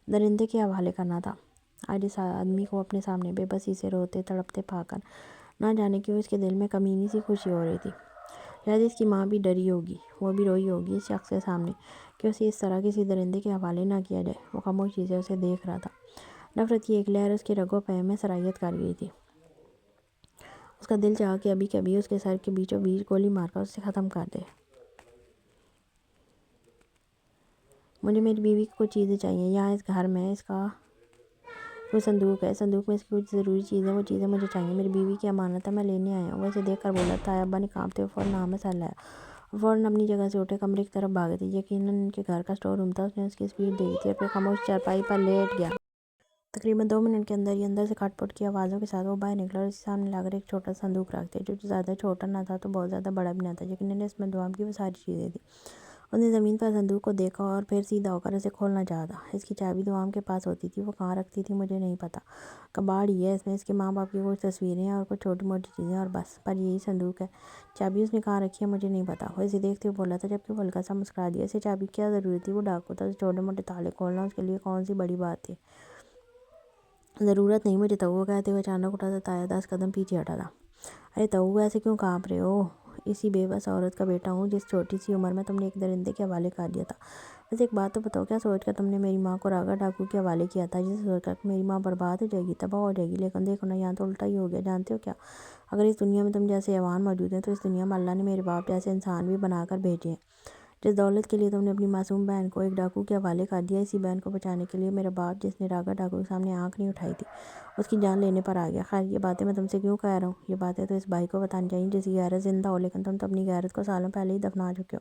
درندے کے حوالے کرنا تھا۔ آج اس آدمی کو اپنے سامنے بے بسی سے روتے تڑپتے پا کر نہ جانے کیوں اس کے دل میں کمینی سی خوشی ہو رہی تھی۔ شاید اس کی ماں بھی ڈری ہوگی، وہ بھی روئی ہوگی اس شخص کے سامنے کہ اسے اس طرح کسی درندے کے حوالے نہ کیا جائے۔ وہ خاموشی سے اسے دیکھ رہا تھا۔ نفرت کی ایک لہر اس کے رگوں پہ میں سرایت کر گئی تھی۔ اس کا دل چاہا کہ ابھی کبھی اس کے سر کے بیچوں بیچ گولی مار کر اسے ختم کر دے۔ مجھے میری بیوی کی کچھ چیزیں چاہیے۔ یہاں اس گھر میں اس کا کوئی صندوق ہے، صندوق میں اس کی کچھ ضروری چیزیں، وہ چیزیں مجھے چاہیے۔ میری بیوی کی امانت ہے، میں لینے آیا ہوں۔ وہ اسے دیکھ کر بولا۔ تایا ابا نے کانپتے ہوئے فوراً ہاں میں سر لایا اور فوراً اپنی جگہ سے اٹھے کمرے کی طرف بھاگے تھے۔ یقیناً ان کے گھر کا اسٹور روم تھا۔ اس نے اس کی اسپیڈ دیکھی تھی اور پھر خاموش چارپائی پر لیٹ گیا۔ تقریباً 2 منٹ کے اندر ہی اندر سے کھٹ پٹ کی آوازوں کے ساتھ وہ باہر نکلا اور اس کے سامنے لا کر ایک چھوٹا صندوق رکھ دیا، جو زیادہ چھوٹا نہ تھا تو بہت زیادہ بڑا بھی نہ تھا۔ یقیناً اس میں دوام کی وہ ساری چیزیں تھیں۔ اس نے زمین پر صندوق کو دیکھا اور پھر سیدھا ہو کر اسے کھولنا چاہا۔ اس کی چابی دوام کے پاس ہوتی تھی، وہ کہاں رکھتی تھی مجھے نہیں پتا۔ کباڑ ہی ہے، اس میں اس کے ماں باپ کی کچھ تصویریں ہیں اور کچھ چھوٹی موٹی چیزیں اور بس، پر یہی صندوق ہے۔ چابی اس نے کہاں رکھی ہے مجھے نہیں پتا، وہ اسے دیکھتے ہوئے بولا تھا، جبکہ وہ ہلکا سا مسکرا دیا۔ اسے چابی کی کیا ضرورت تھی؟ وہ ڈاکو تھا، چھوٹے موٹے تالے کھولنا اس کے لیے کون سی بڑی بات تھی؟ ضرورت نہیں مجھے تاؤ، کہتے ہوئے اچانک اٹھا تھا تایا 10 قدم پیچھے ہٹا تھا۔ ارے تاؤ، ایسے کیوں کانپ رہے ہو؟ اسی بے بس عورت کا بیٹا ہوں جس چھوٹی سی عمر میں تم نے ایک درندے کے حوالے کر دیا تھا۔ بس ایک بات تو بتاؤ، کیا سوچ کر تم نے میری ماں کو راگا ڈاکو کے حوالے کیا تھا؟ جسے سوچ کر کہ میری ماں برباد ہو جائے گی، تباہ ہو جائے گی؟ لیکن دیکھو نا، یہاں تو الٹا ہی ہو گیا۔ جانتے ہو کیا؟ اگر اس دنیا میں تم جیسے حیوان موجود ہیں تو اس دنیا میں اللہ نے میرے باپ جیسے انسان بھی بنا کر بھیجے ہیں۔ جس دولت کے لیے تم نے اپنی معصوم بہن کو ایک ڈاکو کے حوالے کر دیا، اسی بہن کو بچانے کے لیے میرا باپ، جس نے راگا ڈاکو کے سامنے آنکھ نہیں اٹھائی تھی، اس کی جان لینے پر آ گیا۔ خیر، یہ باتیں میں تم سے کیوں کہہ رہا ہوں؟ یہ باتیں تو اس بھائی کو بتانی چاہیے جس کی غیرت زندہ ہو، لیکن تم تو اپنی غیرت کو سالوں پہلے ہی دفنا چکے ہو۔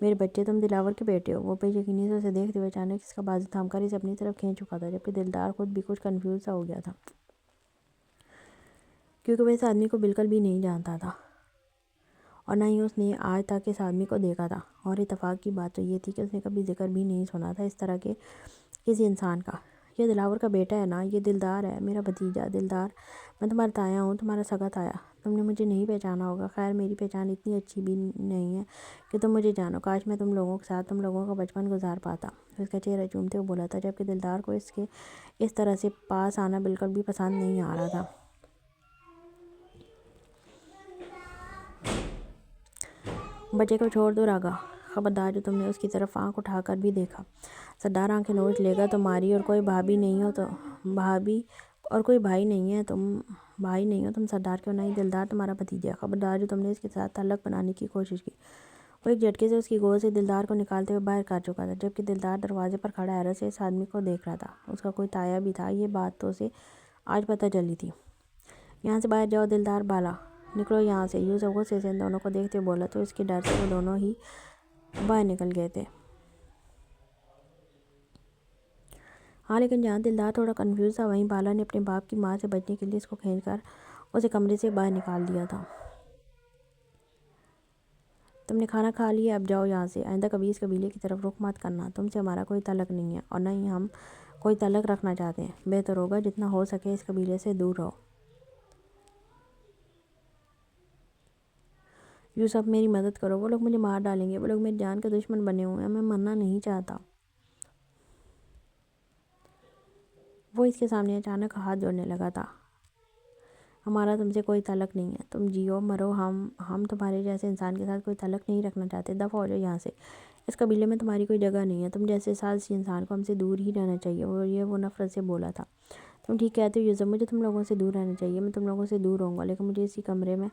میرے بچے تم دلاور کے بیٹے ہو۔ وہ بے یقینی سے اسے دیکھتے ہوئے اچانک اس کا بازو تھام کر اسے اپنی طرف کھینچ چکا تھا، جبکہ دلدار خود بھی کچھ کنفیوز سا ہو گیا تھا، کیونکہ وہ اس آدمی کو بالکل بھی نہیں جانتا تھا اور نہ ہی اس نے آج تک اس آدمی کو دیکھا تھا۔ اور اتفاق کی بات تو یہ تھی کہ اس نے کبھی ذکر بھی نہیں سنا تھا اس طرح کے کسی انسان کا۔ یہ دلاور کا بیٹا ہے نا؟ یہ دلدار ہے، میرا بھتیجا دلدار۔ میں تمہارا تایا ہوں، تمہارا سگا تایا۔ تم نے مجھے نہیں پہچانا ہوگا۔ خیر میری پہچان اتنی اچھی بھی نہیں ہے کہ تم مجھے جانو۔ کاش میں تم لوگوں کے ساتھ تم لوگوں کا بچپن گزار پاتا۔ اس کا چہرہ چومتے ہوئے بولا تھا، جبکہ دلدار کو اس کے اس طرح سے پاس آنا بالکل بھی پسند نہیں آ رہا تھا۔ بچے کو چھوڑ دو راگا، خبردار جو تم نے اس کی طرف آنکھ اٹھا کر بھی دیکھا۔ سردار آنکھیں نوچ لے گا تمہاری اور کوئی بھابھی نہیں ہو تو بھابھی اور کوئی بھائی نہیں ہے، تم سردار کیوں نہیں؟ دلدار تمہارا بھتیجا ہے، خبردار جو تم نے اس کے ساتھ تعلق بنانے کی کوشش کی۔ وہ ایک جھٹکے سے اس کی گود سے دلدار کو نکالتے ہوئے باہر کر چکا تھا، جبکہ دلدار دروازے پر کھڑا حیرت سے اس آدمی کو دیکھ رہا تھا۔ اس کا کوئی تایا بھی تھا، یہ بات تو اسے آج پتہ چلی تھی۔ یہاں سے باہر جاؤ دلدار بالا، نکلو یہاں سے، یوسف غصے سے ان دونوں کو دیکھتے ہوئے بولا، تو اس کے ڈر سے وہ دونوں ہی باہر نکل گئے تھے۔ ہاں لیکن جہاں دلدار تھوڑا کنفیوز تھا، وہیں بالا نے اپنے باپ کی مار سے بچنے کے لیے اس کو کھینچ کر اسے کمرے سے باہر نکال دیا تھا۔ تم نے کھانا کھا لیا، اب جاؤ یہاں سے، آئندہ کبھی اس قبیلے کی طرف رخ مت کرنا۔ تم سے ہمارا کوئی تعلق نہیں ہے اور نہ ہی ہم کوئی تعلق رکھنا چاہتے ہیں۔ بہتر ہوگا جتنا ہو سکے اس قبیلے سے دور رہو۔ یوسف میری مدد کرو، وہ لوگ مجھے مار ڈالیں گے، وہ لوگ میری جان کے دشمن بنے ہوئے ہیں، میں مرنا نہیں چاہتا۔ وہ اس کے سامنے اچانک ہاتھ جوڑنے لگا تھا۔ ہمارا تم سے کوئی تعلق نہیں ہے، تم جیو مرو، ہم تمہارے جیسے انسان کے ساتھ کوئی تعلق نہیں رکھنا چاہتے، دفع ہو جاؤ یہاں سے، اس قبیلے میں تمہاری کوئی جگہ نہیں ہے، تم جیسے سازشی انسان کو ہم سے دور ہی رہنا چاہیے۔ اور یہ وہ نفرت سے بولا تھا۔ تم ٹھیک کہتے ہو یوسف، مجھے تم لوگوں سے دور رہنا چاہیے، میں تم لوگوں سے دور رہوں گا، لیکن مجھے اسی کمرے میں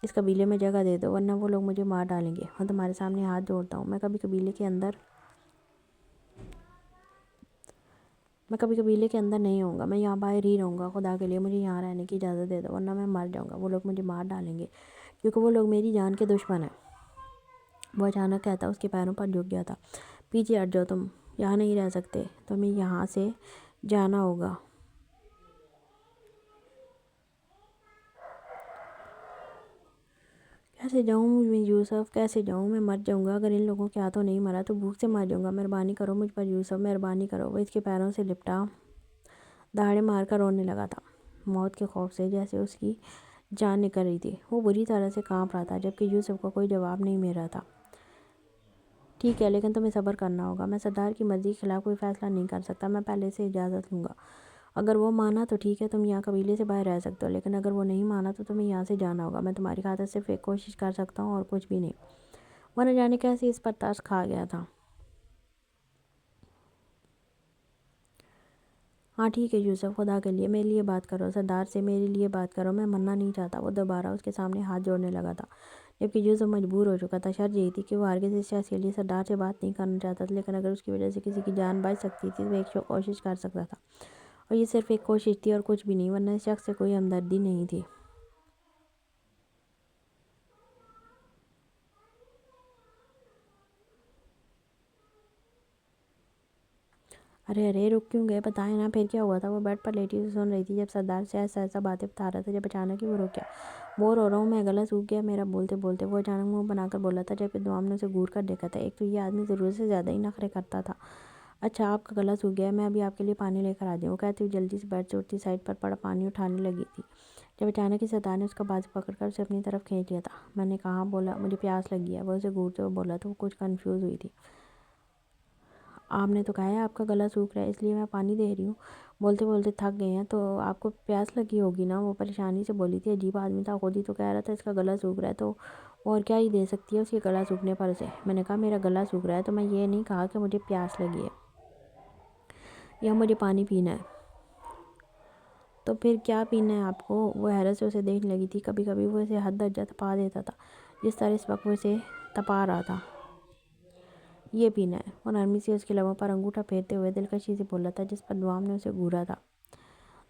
اس قبیلے میں جگہ دے دو، ورنہ وہ لوگ مجھے مار ڈالیں گے۔ میں تمہارے سامنے ہاتھ جوڑتا ہوں، میں کبھی قبیلے کے اندر نہیں ہوں گا، میں یہاں باہر ہی رہوں گا، خدا کے لیے مجھے یہاں رہنے کی اجازت دے دو، ورنہ میں مر جاؤں گا، وہ لوگ مجھے مار ڈالیں گے، کیونکہ وہ لوگ میری جان کے دشمن ہیں۔ وہ اچانک کہتا اس کے پیروں پر جھک گیا تھا۔ پیچھے ہٹ جاؤ، تم یہاں نہیں رہ سکتے، تمہیں یہاں سے جانا ہوگا۔ کیسے جاؤں میں یوسف، کیسے جاؤں؟ میں مر جاؤں گا، اگر ان لوگوں کے ہاتھوں نہیں مرا تو بھوک سے مر جاؤں گا، مہربانی کرو مجھ پر یوسف، مہربانی کرو۔ وہ اس کے پیروں سے لپٹا دہاڑے مار کر رونے لگا تھا، موت کے خوف سے، جیسے اس کی جان نکل رہی تھی۔ وہ بری طرح سے کانپ رہا تھا، جبکہ یوسف کو کوئی جواب نہیں مل رہا تھا۔ ٹھیک ہے، لیکن تمہیں صبر کرنا ہوگا، میں سردار کی مرضی کے خلاف کوئی فیصلہ نہیں کر سکتا، میں پہلے سے اجازت لوں گا۔ اگر وہ مانا تو ٹھیک ہے، تم یہاں قبیلے سے باہر رہ سکتے ہو، لیکن اگر وہ نہیں مانا تو تمہیں یہاں سے جانا ہوگا۔ میں تمہاری خاطر صرف ایک کوشش کر سکتا ہوں اور کچھ بھی نہیں۔ وہ نہ جانے کیسے اس پر ترس کھا گیا تھا۔ ہاں ٹھیک ہے یوسف، خدا کے لیے میرے لیے بات کرو، سردار سے میرے لیے بات کرو، میں مرنا نہیں چاہتا۔ وہ دوبارہ اس کے سامنے ہاتھ جوڑنے لگا تھا، جبکہ یوسف مجبور ہو چکا تھا۔ شرط یہی تھی کہ وہ ہرگز اس شخص کے لیے سردار سے بات نہیں کرنا چاہتا تھا، لیکن اگر اس کی وجہ سے کسی کی جان بچ سکتی تھی تو وہ ایک کوشش کر سکتا تھا، اور یہ صرف ایک کوشش تھی اور کچھ بھی نہیں، ورنہ اس شخص سے کوئی ہمدردی نہیں تھی۔ ارے ارے رک کیوں گئے؟ بتائیں نا پھر کیا ہوا تھا؟ وہ بیڈ پر لیٹی ہوئی سن رہی تھی جب سردار سے ایسا ایسا باتیں بتا رہا تھا، جب اچانک ہی وہ رک گیا۔ بور ہو رہا ہوں میں، گلا سوکھ گیا میرا بولتے بولتے، وہ اچانک منہ بنا کر بولا تھا، جبکہ دوام نے اسے گور کر دیکھا تھا۔ ایک تو یہ آدمی ضرورت سے زیادہ ہی نخرے کرتا تھا۔ اچھا آپ کا گلا سوکھ گیا ہے، میں ابھی آپ کے لیے پانی لے کر آتی ہوں، وہ کہتی ہوئی جلدی سے بیڈ سے اٹھتی سائڈ پر پڑا پانی اٹھانے لگی تھی، جب اچانک ہی سردار نے اس کا بازو پکڑ کر اسے اپنی طرف کھینچ لیا تھا۔ میں نے کہا بولا مجھے پیاس لگی ہے، وہ اسے گھورتے ہوئے بولا، تو وہ کچھ کنفیوز ہوئی تھی۔ آپ نے تو کہا ہے آپ کا گلا سوکھ رہا ہے، اس لیے میں پانی دے رہی ہوں، بولتے بولتے تھک گئے ہیں تو آپ کو پیاس لگی ہوگی نا، وہ پریشانی سے بولی تھی۔ عجیب آدمی تھا، خود ہی تو کہہ رہا تھا اس کا گلا سوکھ رہا ہے، تو اور کیا ہی دے سکتی ہے اس کے گلا سوکھنے پر اسے۔ میں نے کہا میرا گلا سوکھ رہا ہے تو میں یہ نہیں کہا کہ مجھے پیاس لگی ہے یا مجھے پانی پینا ہے، تو پھر کیا پینا ہے آپ کو؟ وہ حیرت سے اسے دیکھنے لگی تھی۔ کبھی کبھی وہ اسے حد درجہ تپا دیتا تھا، جس طرح اس وقت وہ اسے تپا رہا تھا۔ یہ پینا ہے، وہ نرمی سے اس کے لبوں پر انگوٹھا پھیرتے ہوئے دلکشی سے بولا تھا، جس پر دوام نے اسے گھورا تھا۔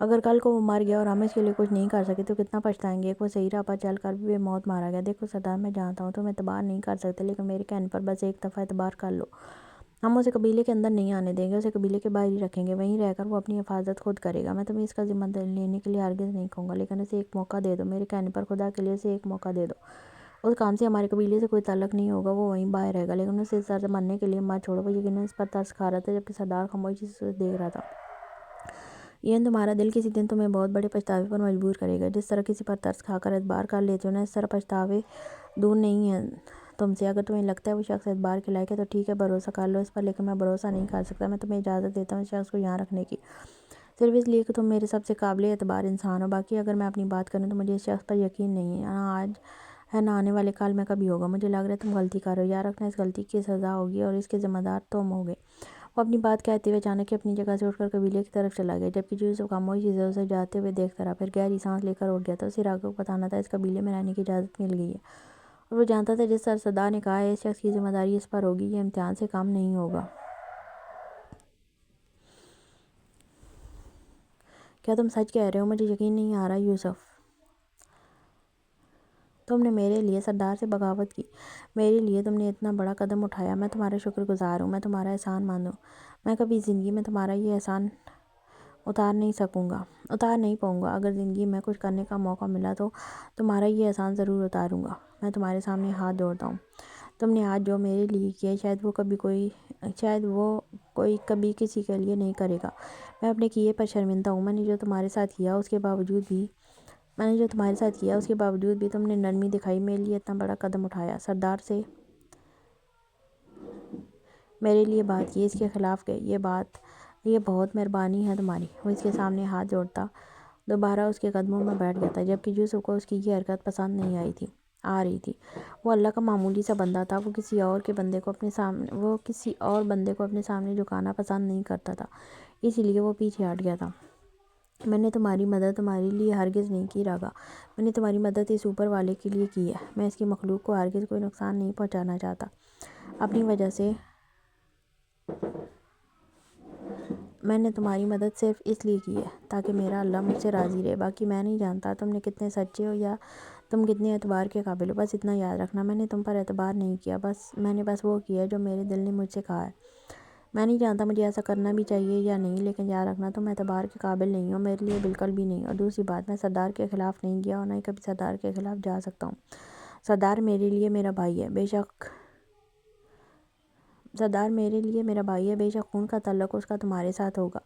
اگر کل کو وہ مر گیا اور ہم اس کے لیے کچھ نہیں کر سکے تو کتنا پچھتائیں گے. ایک وہ صحیح راہ پر چل کر بھی بے موت مارا گیا. دیکھو سردار، میں جانتا ہوں تم اعتبار نہیں کر سکتے، لیکن میرے کہنے پر بس ایک دفعہ اعتبار کر لو. ہم اسے قبیلے کے اندر نہیں آنے دیں گے، اسے قبیلے کے باہر ہی رکھیں گے. وہیں رہ کر وہ اپنی حفاظت خود کرے گا. میں تمہیں اس کا ذمہ لینے کے لیے ہرگز نہیں کہوں گا، لیکن اسے ایک موقع دے دو. میرے کہنے پر خدا کے لیے اسے ایک موقع دے دو. اس کام سے ہمارے قبیلے سے کوئی تعلق نہیں ہوگا، وہ وہیں باہر رہے گا، لیکن اسے اس طرح سے مرنے کے لیے مت چھوڑو. وہ یقیناً اس پر ترس کھا رہا تھا، جبکہ سردار خاموشی سے اسے دیکھ رہا تھا. یہ تمہارا دل کسی دن تمہیں بہت بڑے پچھتاوے پر مجبور کرے گا. جس طرح کسی پر ترس کھا کر اعتبار کر لیتے ہو نا، اس طرح پچھتاوے دور نہیں ہیں تم سے. اگر تمہیں لگتا ہے وہ شخص اعتبار کے لائق ہے تو ٹھیک ہے، بھروسہ کر لو اس پر، لیکن میں بھروسہ نہیں کر سکتا. میں تمہیں اجازت دیتا ہوں اس شخص کو یہاں رکھنے کی، صرف اس لیے کہ تم میرے سب سے قابل اعتبار انسان ہو. باقی اگر میں اپنی بات کروں تو مجھے اس شخص پر یقین نہیں ہے، نہ آج ہے نہ آنے والے کال میں کبھی ہوگا. مجھے لگ رہا ہے تم غلطی کر رہے ہو. یاد رکھنا، اس غلطی کی سزا ہوگی اور اس کے ذمہ دار تم ہوگے. وہ اپنی بات کہتے ہوئے اچانک اپنی جگہ سے اٹھ کر قبیلے کی طرف چلا گیا، جبکہ یوسف خاموشی سے اسے جاتے ہوئے دیکھتا رہا. پھر گہری سانس لے کر اٹھ گیا تھا. اسے راغب کو بتانا تھا اس قبیلے میں رہنے کی اجازت مل گئی ہے، اور وہ جانتا تھا جس طرح سردار نے کہا ہے اس شخص کی ذمہ داری اس پر ہوگی. یہ امتحان سے کم نہیں ہوگا. کیا تم سچ کہہ رہے ہو؟ مجھے یقین نہیں آ رہا یوسف. تم نے میرے لیے سردار سے بغاوت کی، میرے لیے تم نے اتنا بڑا قدم اٹھایا. میں تمہارا شکر گزار ہوں، میں تمہارا احسان مند ہوں. میں کبھی زندگی میں تمہارا یہ احسان اتار نہیں پاؤں گا. اگر زندگی میں کچھ کرنے کا موقع ملا تو تمہارا یہ احسان ضرور اتاروں گا. میں تمہارے سامنے ہاتھ جوڑتا ہوں. تم نے آج جو میرے لیے کیا شاید وہ کوئی کبھی کسی کے لیے نہیں کرے گا. میں اپنے کیے پر شرمندہ ہوں. میں نے جو تمہارے ساتھ کیا اس کے باوجود بھی تم نے نرمی دکھائی، میرے لیے اتنا بڑا قدم اٹھایا، سردار سے میرے لیے بات کی، اس کے خلاف گئے. یہ بہت مہربانی ہے تمہاری. وہ اس کے سامنے ہاتھ جوڑتا دوبارہ اس کے قدموں میں بیٹھ گیا تھا، جبکہ یوسف کو اس کی یہ حرکت پسند نہیں آ رہی تھی. وہ اللہ کا معمولی سا بندہ تھا. وہ کسی اور بندے کو اپنے سامنے جھکانا پسند نہیں کرتا تھا، اسی لیے وہ پیچھے ہٹ گیا تھا. میں نے تمہاری مدد تمہارے لیے ہرگز نہیں کی راغا. میں نے تمہاری مدد اس اوپر والے کے لیے کی ہے. میں اس کی مخلوق کو ہرگز کوئی نقصان نہیں پہنچانا چاہتا اپنی وجہ سے. میں نے تمہاری مدد صرف اس لیے کی ہے تاکہ میرا اللہ مجھ سے راضی رہے. باقی میں نہیں جانتا تم نے کتنے سچے ہو یا تم کتنے اعتبار کے قابل ہو. بس اتنا یاد رکھنا، میں نے تم پر اعتبار نہیں کیا، میں نے بس وہ کیا جو میرے دل نے مجھ سے کہا ہے. میں نہیں جانتا مجھے ایسا کرنا بھی چاہیے یا نہیں، لیکن یاد رکھنا تم اعتبار کے قابل نہیں ہو، میرے لیے بالکل بھی نہیں. اور دوسری بات، میں سردار کے خلاف نہیں گیا اور نہ ہی کبھی سردار کے خلاف جا سکتا ہوں. سردار میرے لیے میرا بھائی ہے، بے شک خون کا تعلق اس کا تمہارے ساتھ ہوگا،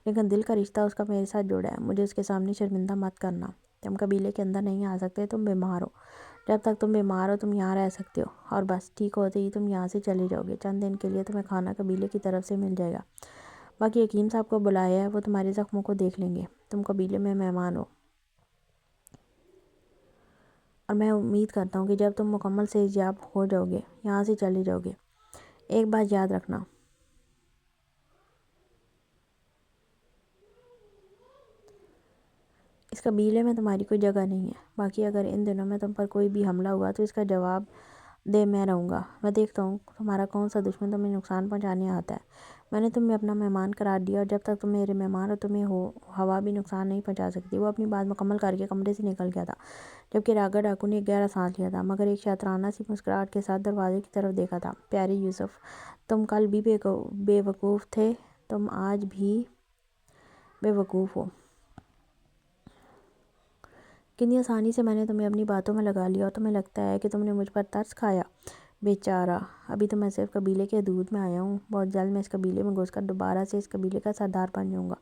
لیکن دل کا رشتہ اس کا میرے ساتھ جڑا ہے. مجھے اس کے سامنے شرمندہ مت کرنا. تم قبیلے کے اندر نہیں آ سکتے، تم بیمار ہو. جب تک تم بیمار ہو تم یہاں رہ سکتے ہو، اور بس ٹھیک ہوتے ہی تم یہاں سے چلے جاؤ گے. چند دن کے لیے تمہیں کھانا قبیلے کی طرف سے مل جائے گا. باقی حکیم صاحب کو بلایا ہے، وہ تمہارے زخموں کو دیکھ لیں گے. تم قبیلے میں مہمان ہو، اور میں امید کرتا ہوں کہ جب تم مکمل صحت یاب ہو جاؤ گے یہاں سے چلے جاؤ گے. ایک بات یاد رکھنا، اس قبیلے میں تمہاری کوئی جگہ نہیں ہے. باقی اگر ان دنوں میں تم پر کوئی بھی حملہ ہوا تو اس کا جواب دے میں رہوں گا. میں دیکھتا ہوں تمہارا کون سا دشمن تمہیں نقصان پہنچانے آتا ہے. میں نے تمہیں اپنا مہمان قرار دیا، اور جب تک تم میرے مہمان ہو تمہیں ہوا بھی نقصان نہیں پہنچا سکتی. وہ اپنی بات مکمل کر کے کمرے سے نکل گیا تھا، جبکہ راغا ڈاکو نے ایک گہرا سانس لیا تھا، مگر ایک شاطرانہ سی مسکراہٹ کے ساتھ دروازے کی طرف دیکھا تھا. پیارے یوسف، تم کل بھی بے وقوف تھے، تم آج بھی بے وقوف ہو. کتنی آسانی سے میں نے تمہیں اپنی باتوں میں لگا لیا، اور تمہیں لگتا ہے کہ تم نے مجھ پر ترس کھایا. بیچارہ، ابھی تو میں صرف قبیلے کے حدود میں آیا ہوں. بہت جلد میں اس قبیلے میں گھس کر دوبارہ سے اس قبیلے کا سردار بن جاؤں گا،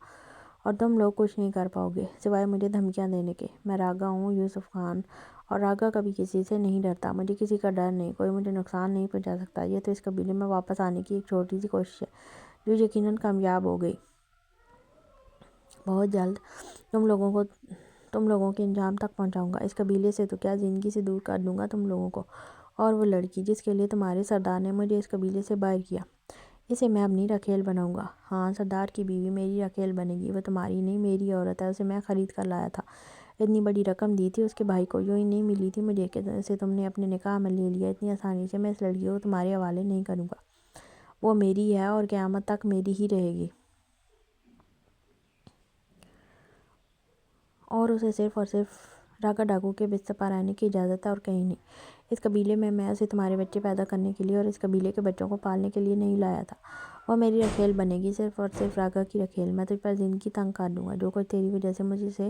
اور تم لوگ کچھ نہیں کر پاؤ گے سوائے مجھے دھمکیاں دینے کے. میں راغا ہوں، یوسف خان، اور راغا کبھی کسی سے نہیں ڈرتا. مجھے کسی کا ڈر نہیں، کوئی مجھے نقصان نہیں پہنچا سکتا. یہ تو اس قبیلے میں واپس آنے کی ایک چھوٹی سی کوشش ہے جو یقیناً کامیاب ہو گئی. بہت جلد تم لوگوں کے انجام تک پہنچاؤں گا. اس قبیلے سے تو کیا، زندگی سے دور کر دوں گا تم لوگوں کو. اور وہ لڑکی جس کے لیے تمہارے سردار نے مجھے اس قبیلے سے باہر کیا، اسے میں اپنی رکھیل بناؤں گا. ہاں، سردار کی بیوی میری رکھیل بنے گی. وہ تمہاری نہیں، میری عورت ہے. اسے میں خرید کر لایا تھا. اتنی بڑی رقم دی تھی اس کے بھائی کو، یوں ہی نہیں ملی تھی مجھے کہ اسے تم نے اپنے نکاح میں لے لیا. اتنی آسانی سے میں اس لڑکی کو تمہارے حوالے نہیں کروں گا. وہ میری ہے اور قیامت تک میری ہی رہے گی. اور اسے صرف اور صرف راگا ڈاکو کے بستر پر آنے کی اجازت ہے اور کہیں نہیں۔ اس قبیلے میں اسے تمہارے بچے پیدا کرنے کے لیے اور اس قبیلے کے بچوں کو پالنے کے لیے نہیں لایا تھا۔ وہ میری رکھیل بنے گی، صرف اور صرف راگا کی رکھیل۔ میں تجھ پر زندگی تنگ کر دوں گا۔ جو کچھ تیری وجہ سے مجھے سے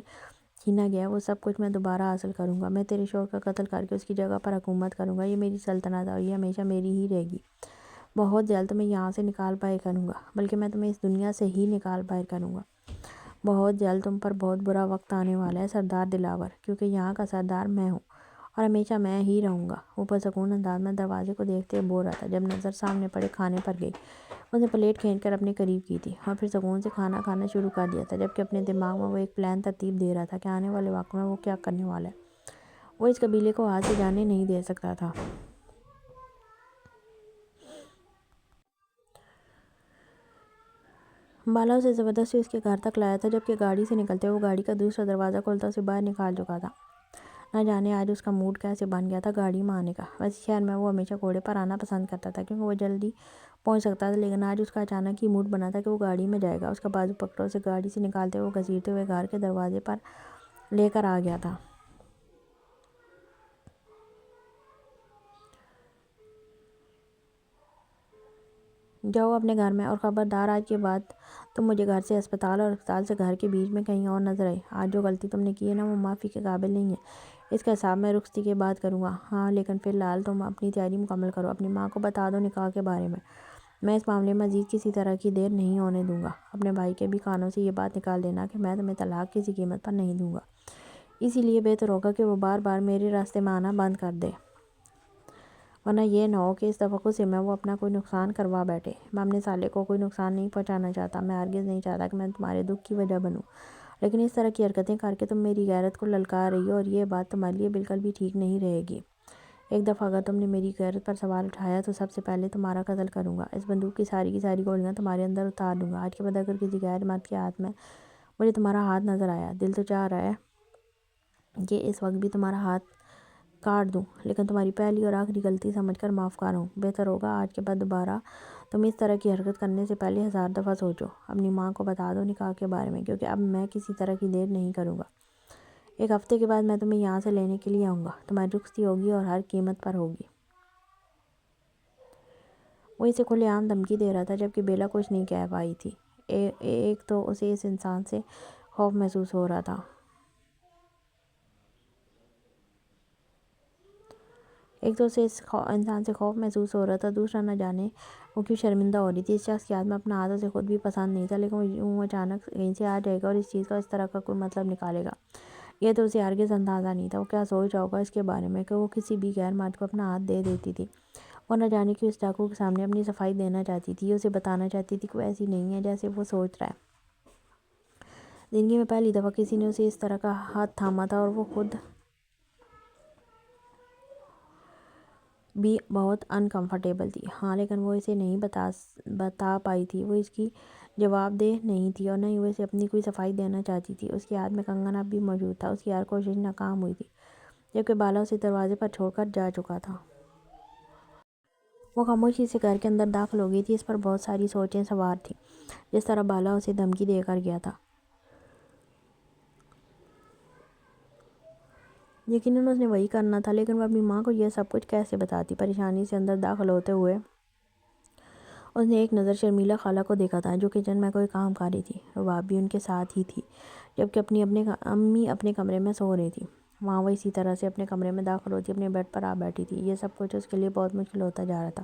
چھینا گیا وہ سب کچھ میں دوبارہ حاصل کروں گا۔ میں تیرے شوہر کا قتل کر کے اس کی جگہ پر حکومت کروں گا۔ یہ میری سلطنت ہے اور یہ ہمیشہ میری ہی رہے گی۔ بہت جلد تمہیں یہاں سے نکال باہر کروں گا، بلکہ میں تمہیں اس دنیا سے ہی نکال باہر کروں گا۔ بہت جلد تم پر بہت برا وقت آنے والا ہے سردار دلاور، کیونکہ یہاں کا سردار میں ہوں اور ہمیشہ میں ہی رہوں گا۔ وہ پرسکون انداز میں دروازے کو دیکھتے بول رہا تھا جب نظر سامنے پڑے کھانے پر گئی۔ اس نے پلیٹ کھینچ کر اپنے قریب کی تھی اور پھر سکون سے کھانا کھانا شروع کر دیا تھا، جبکہ اپنے دماغ میں وہ ایک پلان ترتیب دے رہا تھا کہ آنے والے وقت میں وہ کیا کرنے والا ہے۔ وہ اس قبیلے کو ہاتھ سے جانے نہیں دے سکتا تھا۔ بالا اسے زبردستی اس کے گھر تک لایا تھا، جبکہ گاڑی سے نکلتے وہ گاڑی کا دوسرا دروازہ کھولتا اسے باہر نکال چکا تھا۔ نہ جانے آج اس کا موڈ کیسے بن گیا تھا گاڑی میں آنے کا۔ ویسے شہر میں وہ ہمیشہ گھوڑے پر آنا پسند کرتا تھا کیونکہ وہ جلدی پہنچ سکتا تھا، لیکن آج اس کا اچانک ہی موڈ بنا تھا کہ وہ گاڑی میں جائے گا۔ اس کا بازو پکڑا اسے گاڑی سے نکالتے ہوئے گھسیٹتے ہوئے گھر کے دروازے پر لے کر آ گیا تھا۔ جاؤ اپنے گھر میں، اور خبردار آج کے بعد تم مجھے گھر سے اسپتال اور اسپتال سے گھر کے بیچ میں کہیں اور نظر آئی۔ آج جو غلطی تم نے کی ہے نا وہ معافی کے قابل نہیں ہے۔ اس کا حساب میں رخصتی کے بعد کروں گا۔ ہاں لیکن فی الحال تم اپنی تیاری مکمل کرو۔ اپنی ماں کو بتا دو نکاح کے بارے میں۔ میں اس معاملے میں مزید کسی طرح کی دیر نہیں ہونے دوں گا۔ اپنے بھائی کے بھی کانوں سے یہ بات نکال دینا کہ میں تمہیں طلاق کسی قیمت پر نہیں دوں گا۔ اسی لیے بہتر ہوگا کہ وہ بار بار میرے راستے میں آنا بند کر دے، ورنہ یہ نہ ہو کہ اس توقع سے میں وہ اپنا کوئی نقصان کروا بیٹھے۔ میں اپنے سالے کو کوئی نقصان نہیں پہنچانا چاہتا۔ میں ہرگز نہیں چاہتا کہ میں تمہارے دکھ کی وجہ بنوں، لیکن اس طرح کی حرکتیں کر کے تم میری غیرت کو للکار رہی ہو اور یہ بات تمہارے لیے بالکل بھی ٹھیک نہیں رہے گی۔ ایک دفعہ اگر تم نے میری غیرت پر سوال اٹھایا تو سب سے پہلے تمہارا قتل کروں گا۔ اس بندوق کی ساری گولیاں تمہارے اندر اتار دوں گا۔ آج کے بعد اگر کسی غیر مرد کے ہاتھ میں مجھے تمہارا ہاتھ نظر آیا، دل تو چاہ رہا ہے کہ اس وقت بھی تمہارا ہاتھ کاٹ دوں، لیکن تمہاری پہلی اور آخری غلطی سمجھ کر معاف کر ہوں۔ بہتر ہوگا آج کے بعد دوبارہ تم اس طرح کی حرکت کرنے سے پہلے 1000 دفعہ سوچو۔ اپنی ماں کو بتا دو نکاح کے بارے میں، کیونکہ اب میں کسی طرح کی دیر نہیں کروں گا۔ 1 ہفتے کے بعد میں تمہیں یہاں سے لینے کے لیے آؤں گا۔ تمہاری رخصتی ہوگی اور ہر قیمت پر ہوگی۔ وہ اسے کھلے عام دھمکی دے رہا تھا، جبکہ بیلا کچھ نہیں کہہ پائی تھی۔ ایک تو اسے اس انسان سے خوف محسوس ہو رہا تھا دوسرا نہ جانے وہ کیوں شرمندہ ہو رہی تھی۔ اس شخص کے ہاتھ میں اپنا ہاتھ اسے خود بھی پسند نہیں تھا، لیکن وہ یوں اچانک کہیں سے آ جائے گا اور اس چیز کا اس طرح کا کوئی مطلب نکالے گا، یہ تو اسے ہرگز اندازہ نہیں تھا۔ وہ کیا سوچ رہا ہوگا اس کے بارے میں کہ وہ کسی بھی غیر مرد کو اپنا ہاتھ دے دیتی تھی۔ وہ نہ جانے کیوں اس ڈاکو کے سامنے اپنی صفائی دینا چاہتی تھی۔ یہ اسے بتانا چاہتی تھی کہ وہ ایسی نہیں ہے جیسے وہ سوچ رہا ہے۔ زندگی میں پہلی دفعہ کسی نے اسے اس طرح کا ہاتھ تھاما تھا اور وہ خود بھی بہت انکمفرٹیبل تھی۔ ہاں لیکن وہ اسے نہیں بتا پائی تھی۔ وہ اس کی جواب دہ نہیں تھی اور نہ ہی وہ اسے اپنی کوئی صفائی دینا چاہتی تھی۔ اس کے ہاتھ میں کنگن اب بھی موجود تھا۔ اس کی ہر کوشش ناکام ہوئی تھی، جبکہ بالا اسے دروازے پر چھوڑ کر جا چکا تھا۔ وہ خاموشی سے گھر کے اندر داخل ہو گئی تھی۔ اس پر بہت ساری سوچیں سوار تھیں۔ جس طرح بالا اسے دھمکی دے کر گیا تھا، یقیناً اس نے وہی کرنا تھا، لیکن وہ اپنی ماں کو یہ سب کچھ کیسے بتاتی؟ پریشانی سے اندر داخل ہوتے ہوئے اس نے ایک نظر شرمیلا خالہ کو دیکھا تھا جو کچن میں کوئی کام کر رہی تھی۔ رباب بھی ان کے ساتھ ہی تھی، جبکہ امی اپنے کمرے میں سو رہی تھی۔ وہاں وہ اسی طرح سے اپنے کمرے میں داخل ہوتی اپنے بیڈ پر آ بیٹھی تھی۔ یہ سب کچھ اس کے لیے بہت مشکل ہوتا جا رہا تھا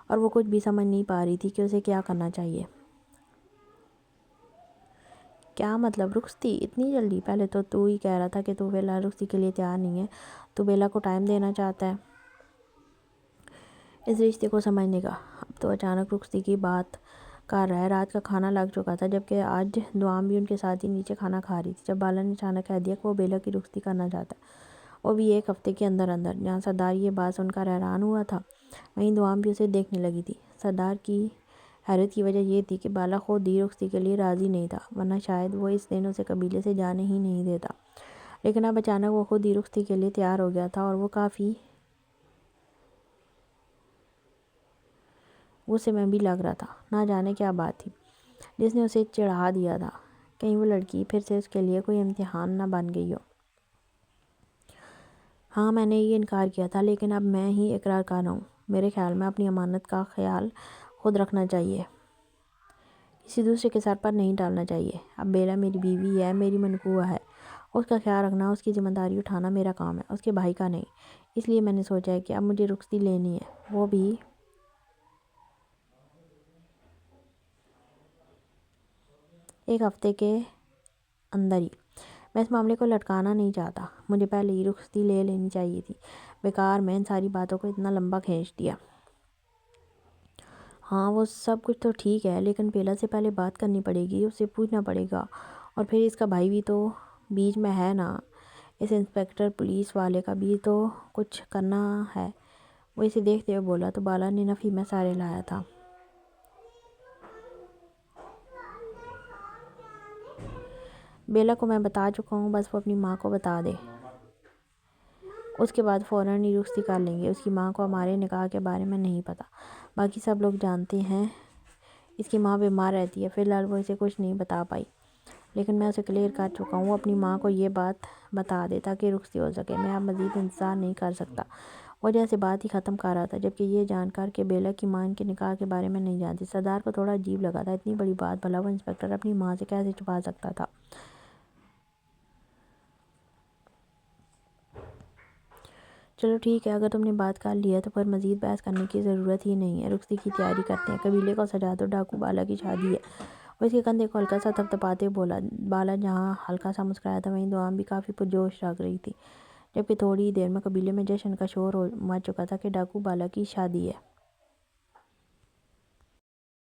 اور وہ کچھ بھی سمجھ نہیں پا رہی تھی کہ اسے کیا کرنا چاہیے۔ کیا مطلب رخصتی اتنی جلدی؟ پہلے تو ہی کہہ رہا تھا کہ تو فی الحال رخصتی کے لیے تیار نہیں ہے، تو بیلا کو ٹائم دینا چاہتا ہے اس رشتے کو سمجھنے کا۔ اب تو اچانک رخصتی کی بات کر رہا ہے۔ رات کا کھانا لگ چکا تھا، جبکہ آج دوام بھی ان کے ساتھ ہی نیچے کھانا کھا رہی تھی جب بالا نے اچانک کہہ دیا کہ وہ بیلا کی رخصتی کرنا چاہتا ہے، وہ بھی 1 ہفتے کے اندر اندر۔ جہاں سردار یہ بات سن کر حیران ہوا تھا، وہیں دوام بھی اسے دیکھنے لگی تھی۔ سردار کی حیرت کی وجہ یہ تھی کہ بالا خود ہی رخصتی کے لیے راضی نہیں تھا، ورنہ شاید وہ اس دن اسے قبیلے سے جانے ہی نہیں دیتا، لیکن اب اچانک وہ خود ہی رخصتی کے لیے تیار ہو گیا تھا اور وہ کافی غصے میں بھی لگ رہا تھا۔ نہ جانے کیا بات تھی جس نے اسے چڑھا دیا تھا کہیں وہ لڑکی پھر سے اس کے لیے کوئی امتحان نہ بن گئی ہو۔ ہاں میں نے یہ انکار کیا تھا، لیکن اب میں ہی اقرار کر رہا ہوں۔ میرے خیال میں اپنی امانت کا خیال خود رکھنا چاہیے، کسی دوسرے کے سر پر نہیں ڈالنا چاہیے۔ اب بیلا میری بیوی ہے، میری منقوہ ہے، اس کا خیال رکھنا، اس کی ذمہ داری اٹھانا میرا کام ہے، اس کے بھائی کا نہیں۔ اس لیے میں نے سوچا ہے کہ اب مجھے رخصتی لینی ہے، وہ بھی ایک ہفتے کے اندر ہی۔ میں اس معاملے کو لٹکانا نہیں چاہتا، مجھے پہلے ہی رخصتی لے لینی چاہیے تھی۔ بیکار میں ان ساری باتوں کو اتنا لمبا کھینچ دیا۔ ہاں وہ سب کچھ تو ٹھیک ہے، لیکن بیلا سے پہلے بات کرنی پڑے گی، اس سے پوچھنا پڑے گا، اور پھر اس کا بھائی بھی تو بیچ میں ہے نا، اس انسپیکٹر پولیس والے کا بھی تو کچھ کرنا ہے۔ وہ اسے دیکھتے ہوئے بولا تو بالا نے نفی میں سارے لایا تھا۔ بیلا کو میں بتا چکا ہوں، بس وہ اپنی ماں کو بتا دے، اس کے بعد فوراً ہی رخصتی کر لیں گے۔ اس کی ماں کو ہمارے نکاح کے بارے میں نہیں پتہ، باقی سب لوگ جانتے ہیں۔ اس کی ماں بیمار رہتی ہے، فی الحال وہ اسے کچھ نہیں بتا پائی، لیکن میں اسے کلیئر کر چکا ہوں وہ اپنی ماں کو یہ بات بتا دے تاکہ رخصتی ہو سکے۔ میں اب مزید انتظار نہیں کر سکتا۔ وہ جیسے بات ہی ختم کر رہا تھا، جبکہ یہ جان کر کہ بیلا کی ماں ان کے نکاح کے بارے میں نہیں جانتی۔ سردار کو تھوڑا عجیب لگا تھا، اتنی بڑی بات بھلا وہ انسپیکٹر اپنی ماں سے کیسے چھپا سکتا تھا۔ چلو ٹھیک ہے، اگر تم نے بات کر لی ہے تو پھر مزید بحث کرنے کی ضرورت ہی نہیں ہے، رخصتی کی تیاری کرتے ہیں۔ قبیلے کو سجا دو، ڈاکو بالا کی شادی ہے۔ وہ اس کے کندھے کو ہلکا سا تھپتھپاتے بولا۔ بالا جہاں ہلکا سا مسکرایا تھا، وہیں دعا بھی کافی پرجوش لگ رہی تھی، جبکہ تھوڑی ہی دیر میں قبیلے میں جشن کا شور مچ چکا تھا کہ ڈاکو بالا کی شادی ہے۔